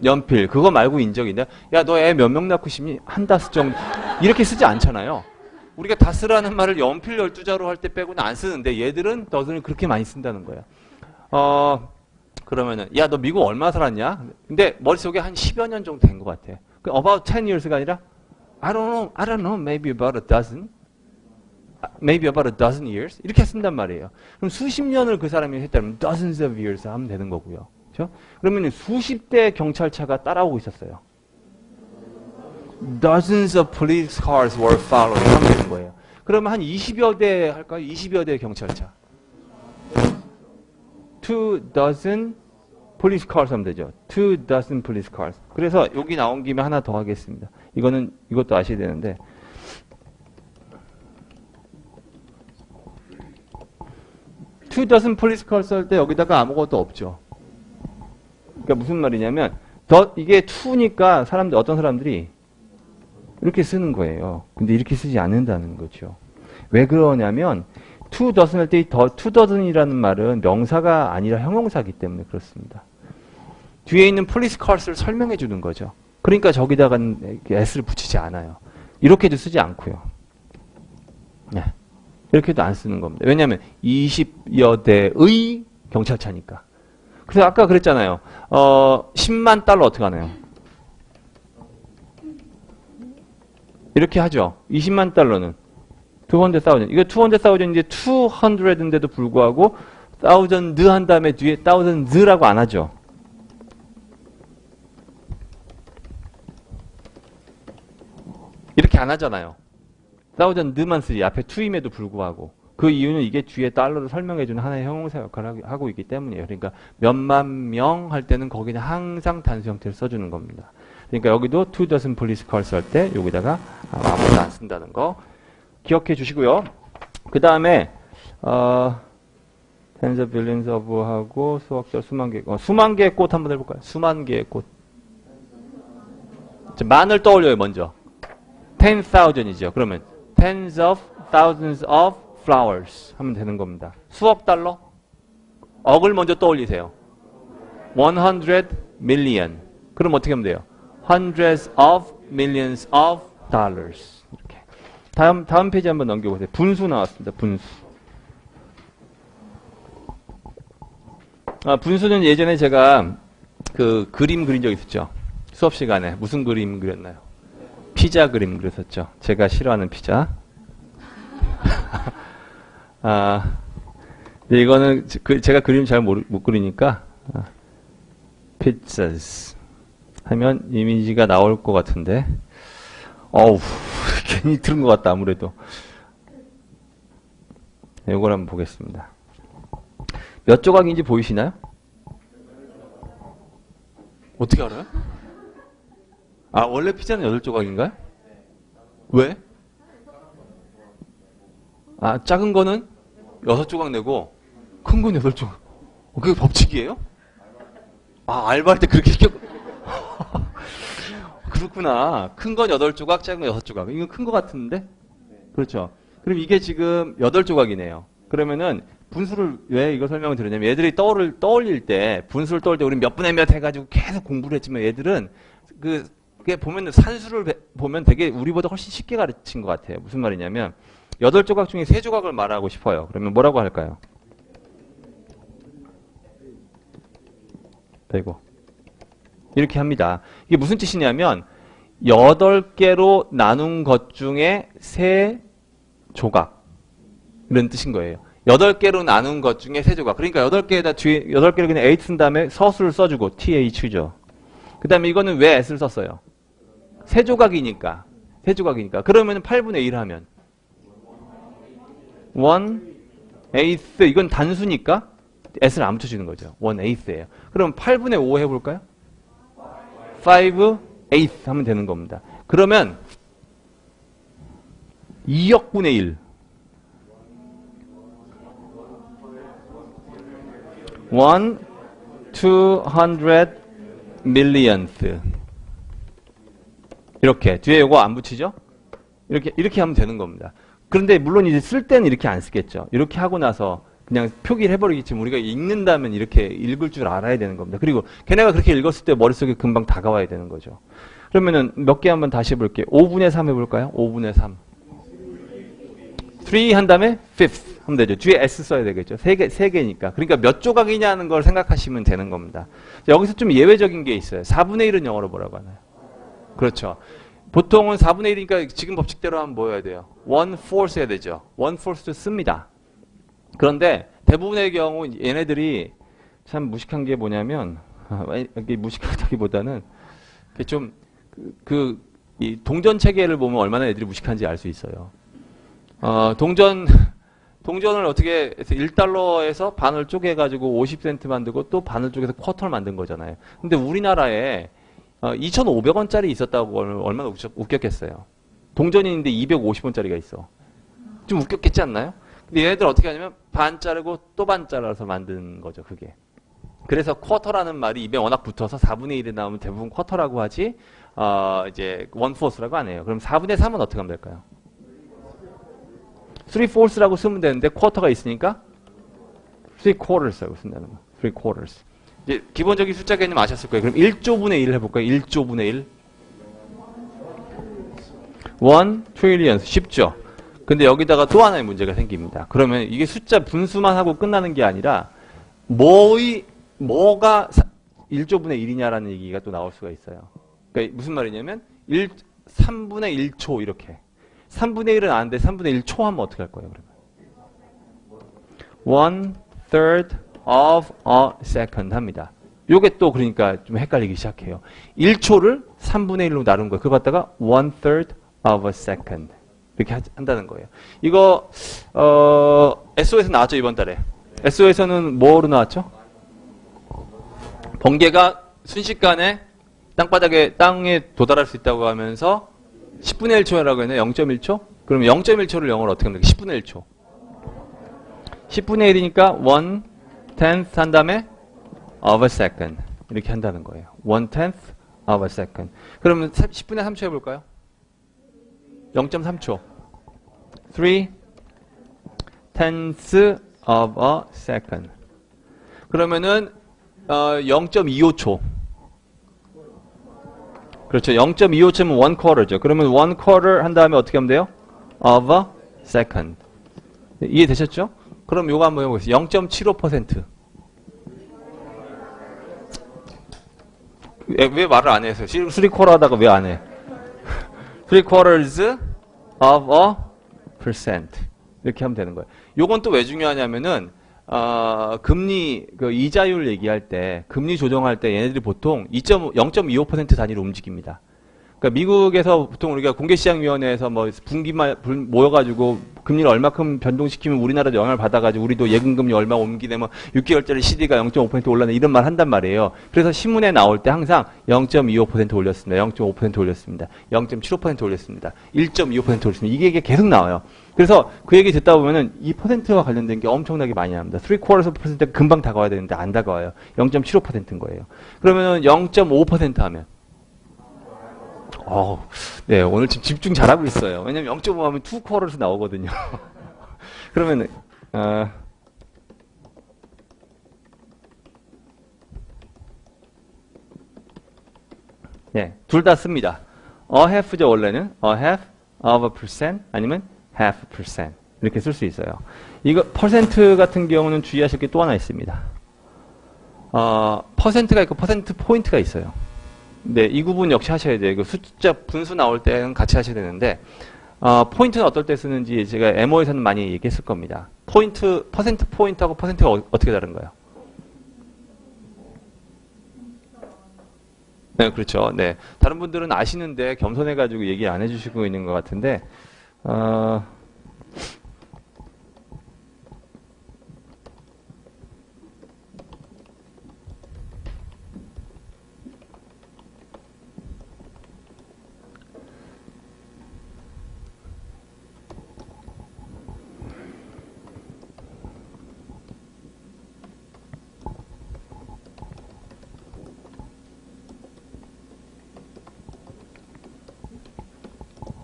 연필. 그거 말고 인적인데 야, 너 애 몇 명 낳고 싶니? 한 다스 정도. 이렇게 쓰지 않잖아요. 우리가 다스라는 말을 연필 12자로 할 때 빼고는 안 쓰는데 얘들은 dozen을 그렇게 많이 쓴다는 거예요. 그러면은 야, 너 미국 얼마 살았냐? 근데 머릿속에 한 10여 년 정도 된 것 같아. About 10 years가 아니라 I don't know, maybe about a dozen. Maybe about a dozen years? 이렇게 쓴단 말이에요. 그럼 수십 년을 그 사람이 했다면 dozens of years 하면 되는 거고요. 그렇죠? 그러면 수십 대 경찰차가 따라오고 있었어요. Dozens of police cars were following 하면 되는 거예요. 그러면 한 20여 대 할까요? 20여 대 경찰차. 2 dozen police cars 하면 되죠. 2 dozen police cars. 그래서 여기 나온 김에 하나 더 하겠습니다. 이것도 아셔야 되는데. 2 dozen police cars 할 때 여기다가 아무것도 없죠. 그러니까 무슨 말이냐면 이게 2니까 어떤 사람들이 이렇게 쓰는 거예요. 근데 이렇게 쓰지 않는다는 거죠. 왜 그러냐면 2 dozen 할 때 2 dozen이라는 말은 명사가 아니라 형용사이기 때문에 그렇습니다. 뒤에 있는 police cars를 설명해 주는 거죠. 그러니까 저기다가는 s를 붙이지 않아요. 이렇게도 쓰지 않고요. 네. 이렇게도 안 쓰는 겁니다. 왜냐하면 20여 대의 경찰차니까. 그래서 아까 그랬잖아요. 10만 달러 어떻게 하나요? 이렇게 하죠. 20만 달러는 200,000. 이거 200,000인데 200인데도 불구하고 1000 한 다음에 뒤에 1000라고 안 하죠. 이렇게 안 하잖아요. 1000만 쓰지. 앞에 2임에도 불구하고. 그 이유는 이게 뒤에 달러를 설명해주는 하나의 형용사 역할을 하고 있기 때문이에요. 그러니까 몇만 명 할 때는 거기는 항상 단수 형태를 써주는 겁니다. 그러니까 여기도 2 dozen police cars 할 때 여기다가 아무것도 안 쓴다는 거 기억해 주시고요. 그 다음에 tens of billions of 하고 수억절 수만 개의 꽃 한번 해볼까요? 수만 개의 꽃. 만을 떠올려요 먼저. 10,000이죠. 그러면 tens of thousands of flowers 하면 되는 겁니다. 수억 달러? 억을 먼저 떠올리세요. 100 million. 그럼 어떻게 하면 돼요? hundreds of millions of dollars. 이렇게. 다음 페이지 한번 넘겨보세요. 분수 나왔습니다. 분수. 분수는 예전에 제가 그 그림 그린 적 있었죠. 수업 시간에. 무슨 그림 그렸나요? 피자 그림 그렸었죠. 제가 싫어하는 피자. 근데 이거는 제가 그림 잘 못 그리니까 pizzas 하면 이미지가 나올 것 같은데 어우 괜히 들은 것 같다 아무래도. 이걸 한번 보겠습니다. 몇 조각인지 보이시나요? 어떻게 알아요? 원래 피자는 8조각인가요? 왜? 작은 거는 6조각 내고 큰 건 8조각. 그게 법칙이에요? 알바할 때 그렇게 시켰... 그렇구나. 큰 건 8조각, 작은 건 6조각. 이건 큰 거 같은데? 그렇죠. 그럼 이게 지금 8조각이네요. 그러면은 분수를 왜 이거 설명을 드리냐면 얘들이 분수를 떠올릴 때 우리 몇 분의 몇 해가지고 계속 공부를 했지만 얘들은 그게 보면 산수를 보면 되게 우리보다 훨씬 쉽게 가르친 것 같아요. 무슨 말이냐면 8조각 중에 3조각을 말하고 싶어요. 그러면 뭐라고 할까요? 빼고 이렇게 합니다. 이게 무슨 뜻이냐면 8개로 나눈 것 중에 3조각 이런 뜻인 거예요. 8개로 나눈 것 중에 3조각. 그러니까 8개에다 뒤에 8개를 그냥 8 쓴 다음에 서술을 써주고 TH죠. 그 다음에 이거는 왜 S를 썼어요? 3조각이니까. 3조각이니까. 그러면 8분의 1 하면 1/8 이건 단수니까 S를 안 붙여주는 거죠. 1/8예요. 그럼 8분의 5 해볼까요? 5/8 하면 되는 겁니다. 그러면 2억분의 1 1/200 millionth 이렇게 뒤에 이거 안 붙이죠? 이렇게 하면 되는 겁니다. 그런데 물론 이제 쓸 때는 이렇게 안 쓰겠죠. 이렇게 하고 나서 그냥 표기를 해버리겠지만 우리가 읽는다면 이렇게 읽을 줄 알아야 되는 겁니다. 그리고 걔네가 그렇게 읽었을 때 머릿속에 금방 다가와야 되는 거죠. 그러면은 몇 개 한번 다시 해볼게요. 5분의 3 해볼까요? 5분의 3. 3 한 다음에 5th 하면 되죠. 뒤에 S 써야 되겠죠. 3개니까. 그러니까 몇 조각이냐는 걸 생각하시면 되는 겁니다. 여기서 좀 예외적인 게 있어요. 4분의 1은 영어로 뭐라고 하나요? 그렇죠. 보통은 4분의 1이니까 지금 법칙대로 하면 뭐 해야 돼요? 1/4 해야 되죠. 1/4도 씁니다. 그런데 대부분의 경우 얘네들이 참 무식한 게 뭐냐면 무식하다기보다는 좀 이 동전 체계를 보면 얼마나 애들이 무식한지 알 수 있어요. 동전을 어떻게 해서 1달러에서 반을 쪼개가지고 50센트 만들고 또 반을 쪼개서 쿼터를 만든 거잖아요. 근데 우리나라에 2,500원짜리 있었다고 얼마나 웃겼겠어요. 동전이 있는데 250원짜리가 있어. 좀 웃겼겠지 않나요? 근데 얘네들 어떻게 하냐면 반 자르고 또 반 잘라서 만든 거죠, 그게. 그래서 쿼터라는 말이 입에 워낙 붙어서 4분의 1이 나오면 대부분 쿼터라고 하지, 이제 1/4라고 안 해요. 그럼 4분의 3은 어떻게 하면 될까요? 3/4라고 쓰면 되는데 쿼터가 있으니까 3/4라고 쓴다는 거. 3/4. 이제 기본적인 숫자 개념 아셨을 거예요. 그럼 1조분의 1 해볼까요? 1조분의 1. 1 trillion. 쉽죠? 근데 여기다가 또 하나의 문제가 생깁니다. 그러면 이게 숫자 분수만 하고 끝나는 게 아니라 뭐가 1조분의 1이냐라는 얘기가 또 나올 수가 있어요. 그러니까 무슨 말이냐면 3분의 1초 이렇게. 3분의 1은 아는데 3분의 1초 하면 어떻게 할 거예요, 그러면? 1/3 of a second 합니다. 요게 또 그러니까 좀 헷갈리기 시작해요. 1초를 3분의 1로 나눈 거예요. 그거 갖다가 1/3 of a second. 이렇게 한다는 거예요. 이거, SO에서 나왔죠, 이번 달에. SO에서는 뭐로 나왔죠? 번개가 순식간에 땅에 도달할 수 있다고 하면서 10분의 1초라고 했나요? 0.1초? 그럼 0.1초를 영어로 어떻게 합니까? 10분의 1초. 10분의 1이니까 1/10th 한 다음에 of a second. 이렇게 한다는 거예요. 1/10th of a second. 그러면 10분의 3초 해볼까요? 0.3초. 3/10ths of a second. 그러면은 0.25초. 그렇죠. 0.25초면 1/4죠. 그러면 1/4 한 다음에 어떻게 하면 돼요? of a second. 이해되셨죠? 그럼 요거 한번 해보겠습니다. 0.75%. 왜 말을 안 해서? 3/4 하다가 왜 안 해? 3/4 of a percent. 이렇게 하면 되는 거예요. 요건 또 왜 중요하냐면은, 금리, 이자율 얘기할 때, 금리 조정할 때 얘네들이 보통 0.25% 단위로 움직입니다. 그러니까 미국에서 보통 우리가 공개시장위원회에서 뭐 분기말 모여가지고 금리를 얼마큼 변동시키면 우리나라도 영향을 받아가지고 우리도 예금금리 얼마 옮기되면 6개월짜리 CD가 0.5% 올랐네 이런 말 한단 말이에요. 그래서 신문에 나올 때 항상 0.25% 올렸습니다. 0.5% 올렸습니다. 0.75% 올렸습니다. 1.25% 올렸습니다. 이게 계속 나와요. 그래서 그 얘기 듣다 보면은 이 퍼센트와 관련된 게 엄청나게 많이 나옵니다. 3/4%가 금방 다가와야 되는데 안 다가와요. 0.75%인 거예요. 그러면은 0.5% 하면 네, 오늘 지금 집중 잘하고 있어요. 왜냐면 0.5 하면 2/4로 나오거든요. 그러면은, 네, 둘 다 씁니다. a half죠, 원래는. a half of a percent 아니면 half percent. 이렇게 쓸 수 있어요. 이거 퍼센트 같은 경우는 주의하실 게 또 하나 있습니다. 퍼센트가 있고 퍼센트 포인트가 있어요. 네, 이 구분 역시 하셔야 돼요. 그 숫자 분수 나올 때는 같이 하셔야 되는데 포인트는 어떨 때 쓰는지 제가 MO에서는 많이 얘기했을 겁니다. 포인트, 퍼센트 포인트하고 퍼센트가 어떻게 다른가요? 네, 그렇죠. 네. 다른 분들은 아시는데 겸손해가지고 얘기 안 해주시고 있는 것 같은데,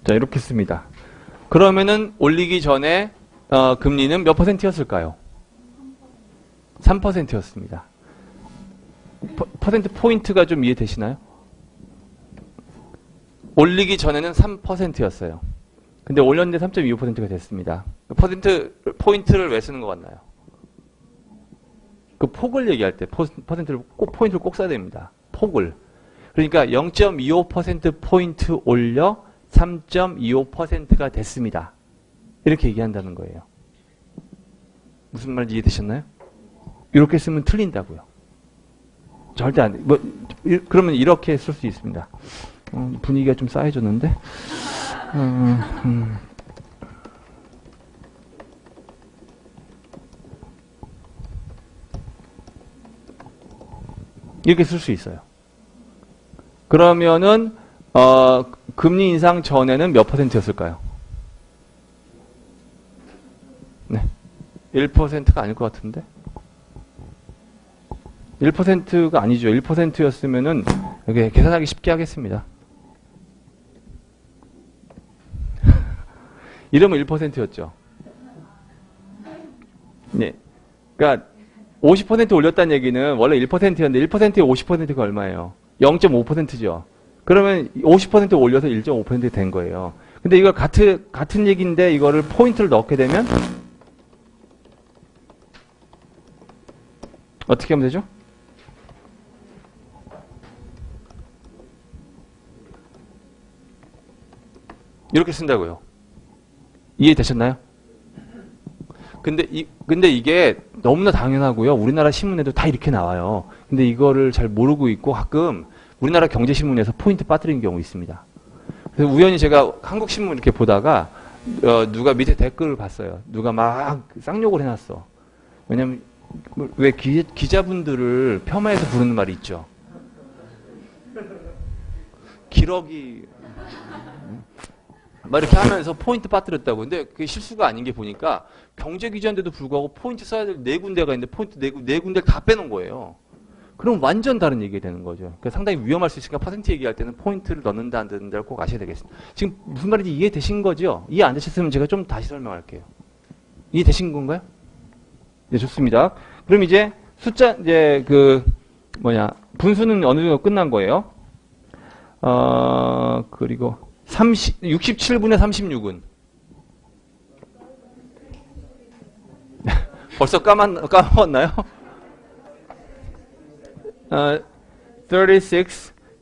자, 이렇게 씁니다. 그러면은 올리기 전에 금리는 몇 퍼센트였을까요? 3%였습니다. 퍼센트 포인트가 좀 이해되시나요? 올리기 전에는 3%였어요. 근데 올렸는데 3.25%가 됐습니다. 퍼센트 포인트를 왜 쓰는 것 같나요? 그 폭을 얘기할 때 퍼센트를 꼭 포인트를 꼭 써야 됩니다. 폭을. 그러니까 0.25% 포인트 올려 3.25%가 됐습니다. 이렇게 얘기한다는 거예요. 무슨 말인지 이해되셨나요? 이렇게 쓰면 틀린다고요. 절대 안 돼. 그러면 이렇게 쓸 수 있습니다. 분위기가 좀 쌓여졌는데. 이렇게 쓸 수 있어요. 그러면은 금리 인상 전에는 몇 퍼센트였을까요? 네. 1%가 아닐 것 같은데? 1%가 아니죠. 1%였으면은, 이렇게 계산하기 쉽게 하겠습니다. 이러면 1%였죠. 네. 그러니까, 50% 올렸다는 얘기는 원래 1%였는데, 1%에 50%가 얼마예요? 0.5%죠. 그러면 50% 올려서 1.5% 된 거예요. 근데 이거 같은 얘기인데 이거를 포인트를 넣게 되면 어떻게 하면 되죠? 이렇게 쓴다고요. 이해되셨나요? 근데 이게 너무나 당연하고요. 우리나라 신문에도 다 이렇게 나와요. 근데 이거를 잘 모르고 있고 가끔 우리나라 경제신문에서 포인트 빠뜨리는 경우 있습니다. 그래서 우연히 제가 한국신문 이렇게 보다가 누가 밑에 댓글을 봤어요. 누가 막 쌍욕을 해놨어. 왜냐면 왜 기자분들을 폄하해서 부르는 말이 있죠. 기러기 막 이렇게 하면서 포인트 빠뜨렸다고. 근데 그게 실수가 아닌 게 보니까 경제기자인데도 불구하고 포인트 써야 될 네 군데가 있는데 포인트 네 군데를 다 빼놓은 거예요. 그럼 완전 다른 얘기가 되는 거죠. 그러니까 상당히 위험할 수 있으니까 퍼센트 얘기할 때는 포인트를 넣는다 안 넣는다를 꼭 아셔야 되겠습니다. 지금 무슨 말인지 이해되신 거죠? 이해 안 되셨으면 제가 좀 다시 설명할게요. 이해되신 건가요? 네, 좋습니다. 그럼 이제 숫자 이제 분수는 어느 정도 끝난 거예요. 그리고 67분의 36은 벌써 까먹었나요? 36,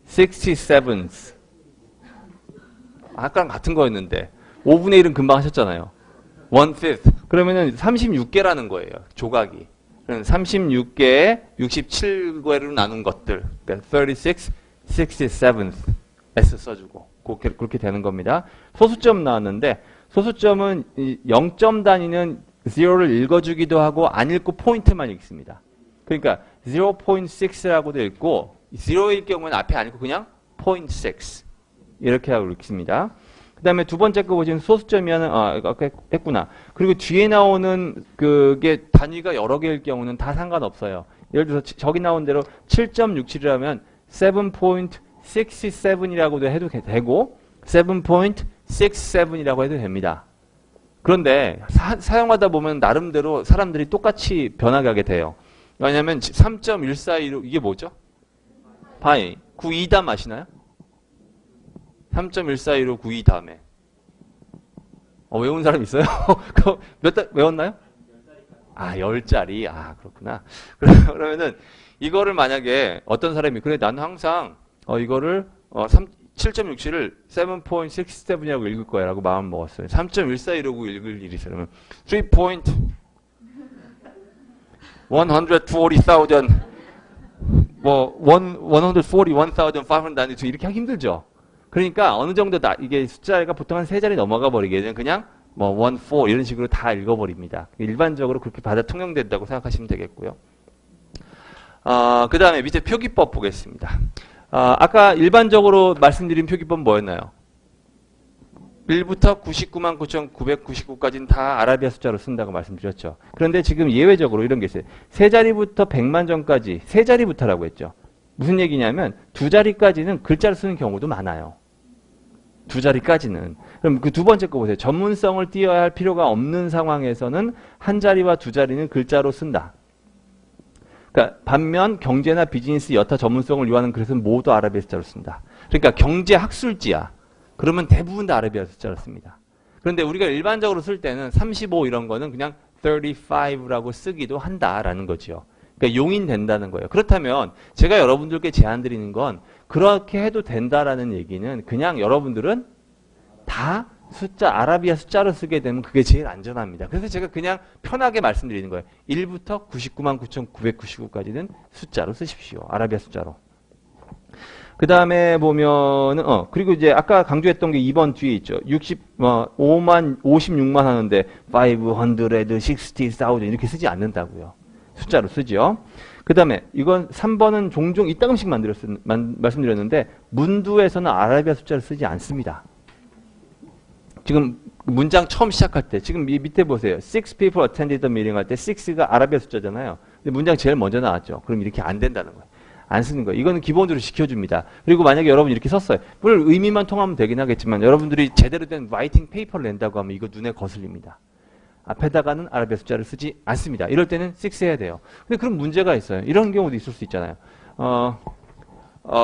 67. 아까랑 같은 거였는데 5분의 1은 금방 하셨잖아요. 1/5. 그러면은 36개라는 거예요. 조각이. 36개에 67개로 나눈 것들. 그러니까 36, 67 S 써주고 그렇게 되는 겁니다. 소수점 나왔는데 소수점은 0점 단위는 0를 읽어주기도 하고 안 읽고 포인트만 읽습니다. 그러니까 0.6라고 되어 있고 0일 경우는 앞에 안 읽고 그냥 0.6 이렇게 하고 읽습니다. 그 다음에 두 번째 거 보시면 소수점이라는 아까 했구나. 그리고 뒤에 나오는 그게 단위가 여러 개일 경우는 다 상관없어요. 예를 들어서 저기 나온 대로 7.67이라면 7.67이라고도 해도 되고 7.67이라고 해도 됩니다. 그런데 사용하다 보면 나름대로 사람들이 똑같이 변화하게 돼요. 왜냐하면 3.142로 이게 뭐죠? 파이. 9 2담 아시나요? 3.141592 다음에. 외운 사람 있어요? 몇 달 외웠나요? 아, 10자리. 아, 그렇구나. 그러면은 이거를 만약에 어떤 사람이 그래 나는 항상 이거를 7.67을 7.67이라고 읽을 거야 라고 마음 먹었어요. 3.1415 읽을 일이 있어요. 그러면 3.140,000 뭐 141,500 이렇게 하기 힘들죠. 그러니까 어느 정도 이게 숫자가 보통 한 3자리 넘어가 버리게 되면 그냥 뭐 14 이런 식으로 다 읽어버립니다. 일반적으로 그렇게 받아 통용된다고 생각하시면 되겠고요. 그 다음에 밑에 표기법 보겠습니다. 아까 일반적으로 말씀드린 표기법 뭐였나요? 1부터 999,999까지는 다 아라비아 숫자로 쓴다고 말씀드렸죠. 그런데 지금 예외적으로 이런 게 있어요. 3자리부터 100만 전까지 3자리부터라고 했죠. 무슨 얘기냐면 2자리까지는 글자로 쓰는 경우도 많아요. 2자리까지는. 그럼 그 두 번째 거 보세요. 전문성을 띄어야 할 필요가 없는 상황에서는 1자리와 2자리는 글자로 쓴다. 그러니까 반면 경제나 비즈니스 여타 전문성을 요하는 글은 모두 아라비아 숫자로 쓴다. 그러니까 경제 학술지야. 그러면 대부분 다 아라비아 숫자로 씁니다. 그런데 우리가 일반적으로 쓸 때는 35 이런 거는 그냥 35라고 쓰기도 한다라는 거죠. 그러니까 용인된다는 거예요. 그렇다면 제가 여러분들께 제안 드리는 건 그렇게 해도 된다라는 얘기는 그냥 여러분들은 다 아라비아 숫자로 쓰게 되면 그게 제일 안전합니다. 그래서 제가 그냥 편하게 말씀드리는 거예요. 1부터 999,999까지는 숫자로 쓰십시오. 아라비아 숫자로. 그 다음에 보면은, 그리고 이제 아까 강조했던 게 2번 뒤에 있죠. 56만 하는데, 560,000 이렇게 쓰지 않는다고요. 숫자로 쓰죠. 그 다음에 이건 3번은 종종 이따금씩 말씀드렸는데, 문두에서는 아라비아 숫자를 쓰지 않습니다. 지금 문장 처음 시작할 때, 지금 밑에 보세요. 6 people attended the meeting 할 때 6가 아라비아 숫자잖아요. 근데 문장 제일 먼저 나왔죠. 그럼 이렇게 안 된다는 거예요. 안 쓰는 거예요. 이거는 기본적으로 지켜줍니다. 그리고 만약에 여러분이 이렇게 썼어요. 물론 의미만 통하면 되긴 하겠지만 여러분들이 제대로 된 라이팅 페이퍼를 낸다고 하면 이거 눈에 거슬립니다. 앞에다가는 아라비아 숫자를 쓰지 않습니다. 이럴 때는 6 해야 돼요. 근데 그런 문제가 있어요. 이런 경우도 있을 수 있잖아요.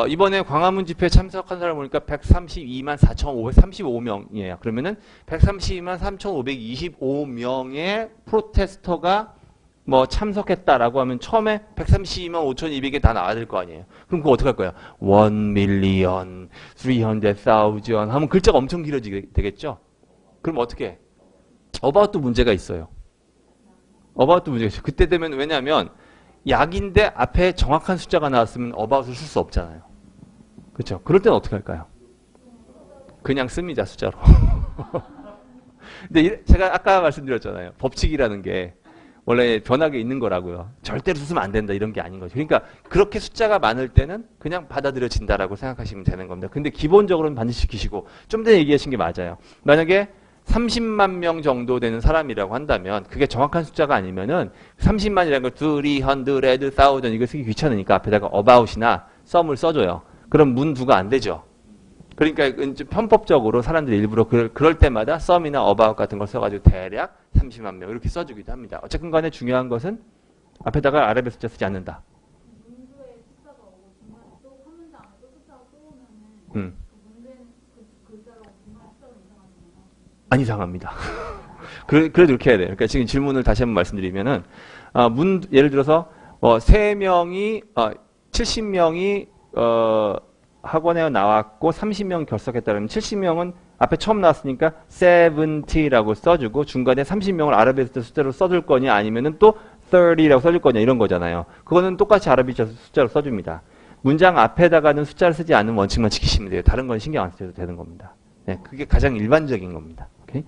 이번에 광화문 집회에 참석한 사람 보니까 132만 4,535명이에요. 그러면은 132만 3,525명의 프로테스터가 뭐 참석했다라고 하면 처음에 132만 5,200개 다 나와야 될 거 아니에요. 그럼 그거 어떻게 할 거야? 1,000,000, 300,000 하면 글자가 엄청 길어지게 되겠죠? 그럼 어떻게 해? 어바웃도 문제가 있어요. 어바웃도 문제가 있어요. 그때 되면 왜냐하면 약인데 앞에 정확한 숫자가 나왔으면 어바웃을 쓸 수 없잖아요. 그렇죠? 그럴 때는 어떻게 할까요? 그냥 씁니다. 숫자로. 근데 제가 아까 말씀드렸잖아요. 법칙이라는 게 원래 변하게 있는 거라고요. 절대로 쓰면 안 된다 이런 게 아닌 거죠. 그러니까 그렇게 숫자가 많을 때는 그냥 받아들여진다라고 생각하시면 되는 겁니다. 근데 기본적으로는 반드시 지키시고 좀 전에 얘기하신 게 맞아요. 만약에 30만 명 정도 되는 사람이라고 한다면 그게 정확한 숫자가 아니면은 30만이라는 걸 300,000 이거 쓰기 귀찮으니까 앞에다가 about이나 some을 써줘요. 그럼 문두가 안 되죠. 그러니까 이제 편법적으로 사람들이 일부러 그럴 때마다 some이나 about 같은 걸 써가지고 대략 30만 명 이렇게 써주기도 합니다. 어쨌든 간에 중요한 것은 앞에다가 아라비아 숫자 쓰지 않는다. 문두에 숫자가 오고 중간에 또 한 문장 안에 또 숫자가 또 오면은 문제는 그 글자로 중간에 숫자가 이상하잖아요. 안 이상합니다. 그래도 이렇게 해야 돼요. 그러니까 지금 질문을 다시 한번 말씀드리면은 예를 들어서 3명이 70명이 학원에 나왔고 30명 결석했다면 70명은 앞에 처음 나왔으니까 70라고 써주고 중간에 30명을 아라비아 숫자로 써줄 거냐 아니면은 또 30라고 써줄 거냐 이런 거잖아요. 그거는 똑같이 아라비아 숫자로 써줍니다. 문장 앞에다가는 숫자를 쓰지 않는 원칙만 지키시면 돼요. 다른 건 신경 안 써도 되는 겁니다. 네, 그게 가장 일반적인 겁니다. 오케이?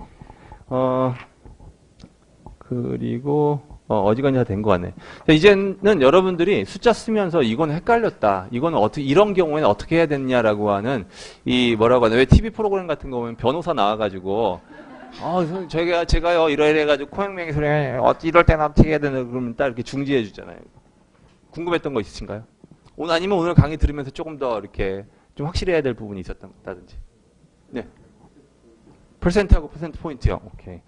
그리고 어지간히 다 된 거 같네. 이제는 여러분들이 숫자 쓰면서 이건 헷갈렸다. 이건 이런 경우에는 어떻게 해야 되냐라고 하는 뭐라고 하나 왜 TV 프로그램 같은 거 보면 변호사 나와가지고 제가요 이래가지고 코맹맹이 소리 이럴 때는 어떻게 해야 되나 그러면 딱 이렇게 중지해 주잖아요. 궁금했던 거 있으신가요? 아니면 오늘 강의 들으면서 조금 더 이렇게 좀 확실해야 될 부분이 있었다든지. 네. 퍼센트하고 퍼센트 포인트요. 오케이.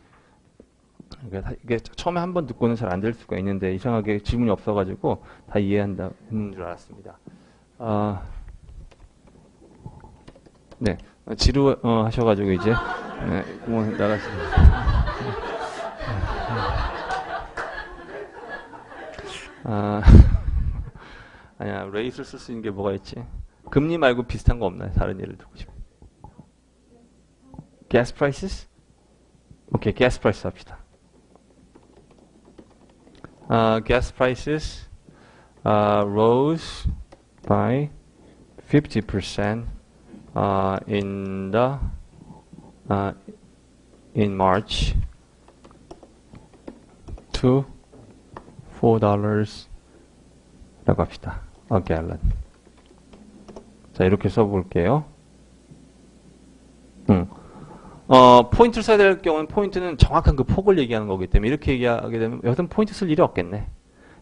이게 처음에 한 번 듣고는 잘 안 될 수가 있는데 이상하게 질문이 없어가지고 다 이해한다 했는 줄 알았습니다. 네. 지루 하셔가지고 이제 네, 뭐 나가시면 아니야 레이스를 쓸 수 있는 게 뭐가 있지? 금리 말고 비슷한 거 없나요? 다른 예를 들고 싶어. Gas prices? 오케이, gas prices 합시다. Gas prices rose by 50% in the in March to $4 라고 합시다. A gallon. 자, 이렇게 써볼게요. 포인트를 써야 될 경우는 포인트는 정확한 그 폭을 얘기하는 거기 때문에 이렇게 얘기하게 되면 여튼 포인트 쓸 일이 없겠네.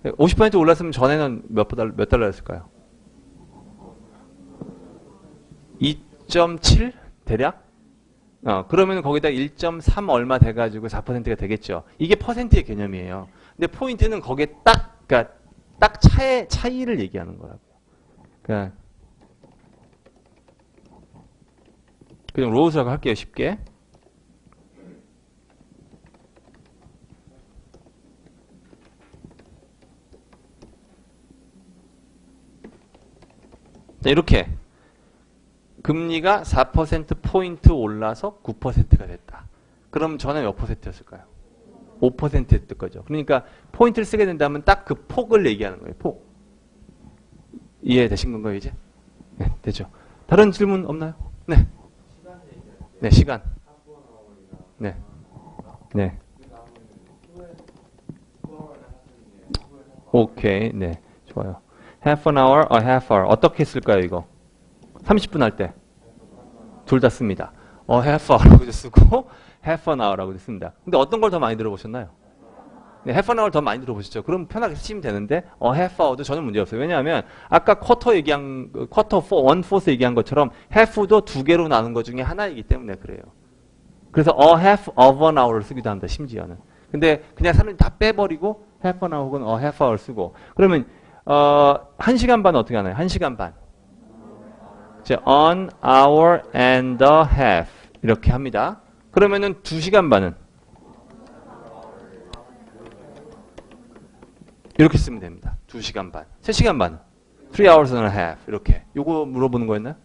50% 올랐으면 전에는 몇 달러였을까요? 2.7 대략? 그러면 거기다 1.3 얼마 돼가지고 4%가 되겠죠. 이게 퍼센트의 개념이에요. 근데 포인트는 거기에 그러니까 딱 차이를 얘기하는 거라고요. 그러니까 그냥 로우스라고 할게요, 쉽게. 자, 이렇게 금리가 4%포인트 올라서 9%가 됐다. 그럼 전에 몇 %였을까요? 5%였을 거죠. 그러니까 포인트를 쓰게 된다면 딱 그 폭을 얘기하는 거예요. 폭. 이해되신 건가요, 이제? 네, 되죠. 다른 질문 없나요? 네. 네, 시간. 네. 네. 오케이. 네. 좋아요. half an hour, half hour. 어떻게 쓸까요, 이거? 30분 할 때. 둘 다 씁니다. half hour라고도 쓰고, half an hour라고도 씁니다. 근데 어떤 걸 더 많이 들어보셨나요? 네, half an hour 더 많이 들어보셨죠? 그럼 편하게 쓰시면 되는데, half hour도 전혀 문제 없어요. 왜냐하면, 아까 쿼터 얘기한, 쿼터 1/4 얘기한 것처럼, half도 두 개로 나눈 것 중에 하나이기 때문에 그래요. 그래서 a half of an hour를 쓰기도 합니다, 심지어는. 근데 그냥 사람들이 다 빼버리고, half an hour 혹은 a half hour 쓰고, 그러면, 1시간 반은 어떻게 하나요? 1시간 반. an hour and a half. 이렇게 합니다. 그러면은 2시간 반은? 이렇게 쓰면 됩니다. 2시간 반. 3시간 반은? 3 hours and a half. 이렇게. 요거 물어보는 거였나요?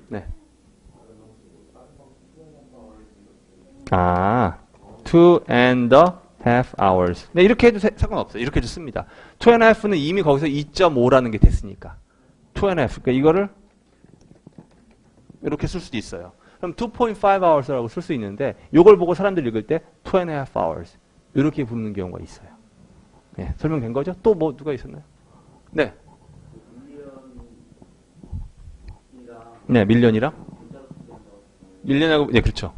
네. 2 and a half hours. 네, 이렇게 해도 상관없어요. 이렇게 해도 씁니다. 2 and a half는 이미 거기서 2.5라는 게 됐으니까. 2 and a half. 그러니까 이거를 이렇게 쓸 수도 있어요. 그럼 2.5 hours라고 쓸 수 있는데 이걸 보고 사람들이 읽을 때 2 and a half hours. 이렇게 부르는 경우가 있어요. 네, 설명된 거죠? 또 뭐 누가 있었나요? 네. 네, 밀리언이랑? 밀리언하고, 네, 그렇죠.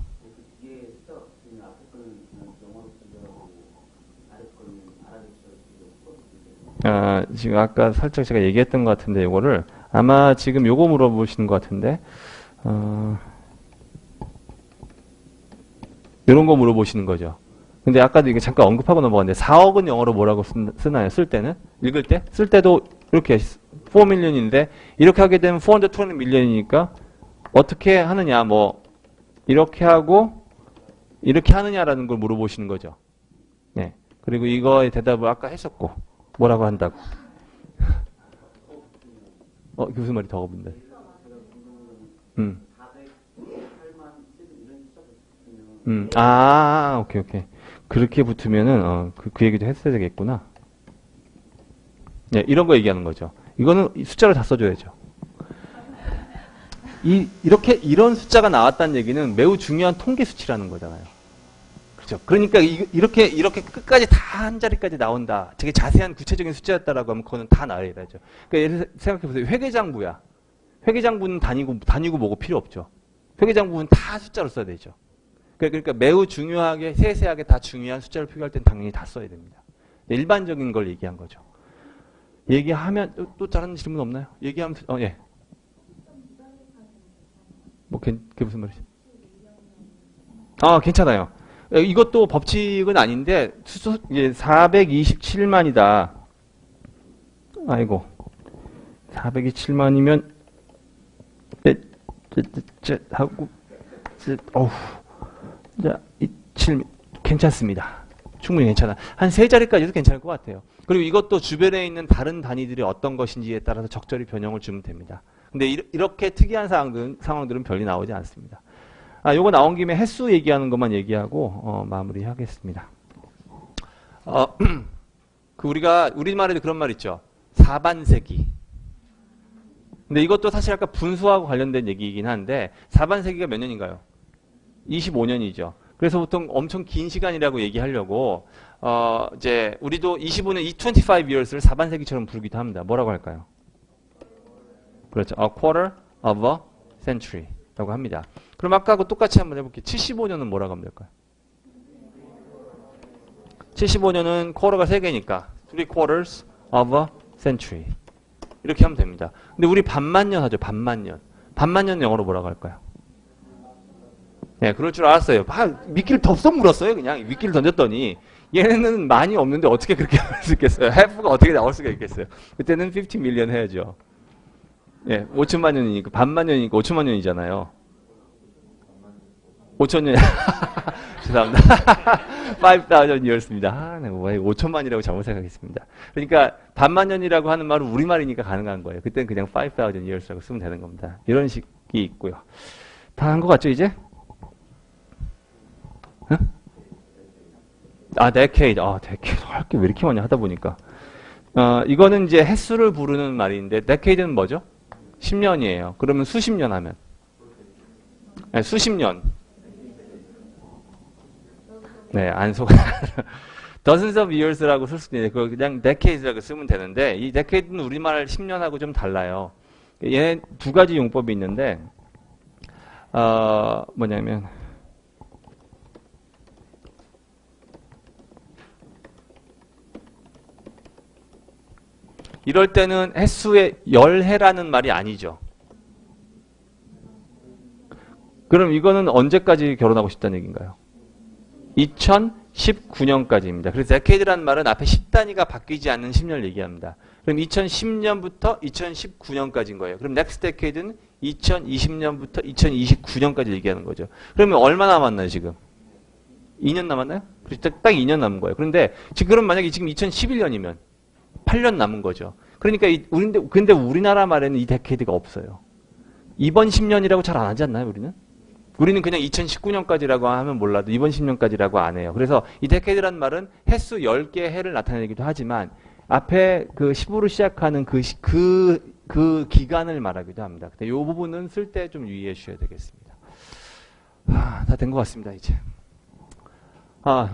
지금 아까 살짝 제가 얘기했던 것 같은데 이거를 아마 지금 요거 물어보시는 것 같은데 이런 거 물어보시는 거죠. 근데 아까도 이게 잠깐 언급하고 넘어갔는데 4억은 영어로 뭐라고 쓰나요? 쓸 때는? 읽을 때? 쓸 때도 이렇게 4 million인데 이렇게 하게 되면 420 million이니까 어떻게 하느냐 뭐 이렇게 하고 이렇게 하느냐라는 걸 물어보시는 거죠. 네. 그리고 이거의 대답을 아까 했었고 뭐라고 한다고? 그게 무슨 말이 더 어분데? 오케이. 그렇게 붙으면은, 그 얘기도 했어야 되겠구나. 네, 이런 거 얘기하는 거죠. 이거는 숫자를 다 써줘야죠. 이런 숫자가 나왔다는 얘기는 매우 중요한 통계 수치라는 거잖아요. 그렇죠. 그러니까 이렇게 끝까지 다 한 자리까지 나온다. 되게 자세한 구체적인 숫자였다라고 하면 그거는 다 나와야 되죠. 그러니까 예를 생각해보세요. 회계장부야. 회계장부는 다니고 뭐고 필요 없죠. 회계장부는 다 숫자로 써야 되죠. 그러니까 매우 중요하게 세세하게 다 중요한 숫자를 표기할 땐 당연히 다 써야 됩니다. 일반적인 걸 얘기한 거죠. 얘기하면 또 다른 질문 없나요? 얘기하면 예. 뭐 그게 무슨 말이지? 괜찮아요. 이것도 법칙은 아닌데 427만이다. 아이고. 427만이면 하고, 어우, 자, 7, 괜찮습니다. 충분히 괜찮아. 한 3자리까지도 괜찮을 것 같아요. 그리고 이것도 주변에 있는 다른 단위들이 어떤 것인지에 따라서 적절히 변형을 주면 됩니다. 근데 이렇게 특이한 상황들은 별이 나오지 않습니다. 요거 나온 김에 횟수 얘기하는 것만 얘기하고, 마무리하겠습니다. 우리가, 우리말에도 그런 말 있죠. 4반세기. 근데 이것도 사실 아까 분수하고 관련된 얘기이긴 한데, 4반세기가 몇 년인가요? 25년이죠. 그래서 보통 엄청 긴 시간이라고 얘기하려고, 이제, 우리도 25년, 25 years를 4반세기처럼 부르기도 합니다. 뭐라고 할까요? 그렇죠. A quarter of a century 라고 합니다. 그럼 아까하고 똑같이 한번 해볼게요. 75년은 뭐라고 하면 될까요? 75년은 quarter가 3개니까 3 quarters of a century 이렇게 하면 됩니다. 근데 우리 반만년 하죠. 반만년. 반만년 영어로 뭐라고 할까요? 네, 그럴 줄 알았어요. 미끼를 덥석 물었어요. 그냥 미끼를 던졌더니 얘네는 많이 없는데 어떻게 그렇게 할 수 있겠어요? half가 어떻게 나올 수가 있겠어요? 그때는 50 million 해야죠. 예, 5천만 년이니까 반만 년이니까 5천만 년이잖아요. 5천 년. 죄송합니다. 5,000 years입니다. 네, 5천만이라고 잘못 생각했습니다. 그러니까 반만 년이라고 하는 말은 우리말이니까 가능한 거예요. 그때는 그냥 5,000 years라고 쓰면 되는 겁니다. 이런 식이 있고요. 다 한 것 같죠, 이제? 응? decade. decade. 할 게 왜 이렇게 많이 하다 보니까. 이거는 이제 횟수를 부르는 말인데, decade는 뭐죠? 10년이에요. 그러면 수십 년 하면. 네, 수십 년. 네, 안 속아. dozens of years라고 쓸 수도 있는데, 그거 그냥 decades라고 쓰면 되는데, 이 decade는 우리말 10년하고 좀 달라요. 얘네 두 가지 용법이 있는데, 뭐냐면, 이럴 때는 횟수의 열해라는 말이 아니죠. 그럼 이거는 언제까지 결혼하고 싶다는 얘기인가요? 2019년까지입니다. 그래서 decade라는 말은 앞에 10단위가 바뀌지 않는 10년을 얘기합니다. 그럼 2010년부터 2019년까지인 거예요. 그럼 next decade는 2020년부터 2029년까지 얘기하는 거죠. 그러면 얼마 남았나요, 지금? 2년 남았나요? 그렇죠. 딱 2년 남은 거예요. 그런데 지금 그럼 만약에 지금 2011년이면 8년 남은 거죠. 그러니까 근데 우리나라 말에는 이 데케이드가 없어요. 이번 10년이라고 잘 안 하지 않나요, 우리는? 우리는 그냥 2019년까지라고 하면 몰라도 이번 10년까지라고 안 해요. 그래서 이 데케이드라는 말은 횟수 10개의 해를 나타내기도 하지만 앞에 그 10으로 시작하는 그 기간을 말하기도 합니다. 근데 이 부분은 쓸 때 좀 유의해 주셔야 되겠습니다. 다 된 것 같습니다, 이제.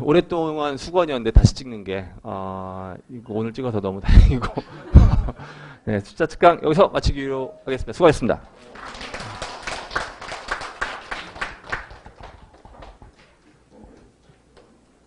오랫동안 수건이었는데 다시 찍는 게, 이거 오늘 찍어서 너무 다행이고. 네, 숫자 특강 여기서 마치기로 하겠습니다. 수고하셨습니다.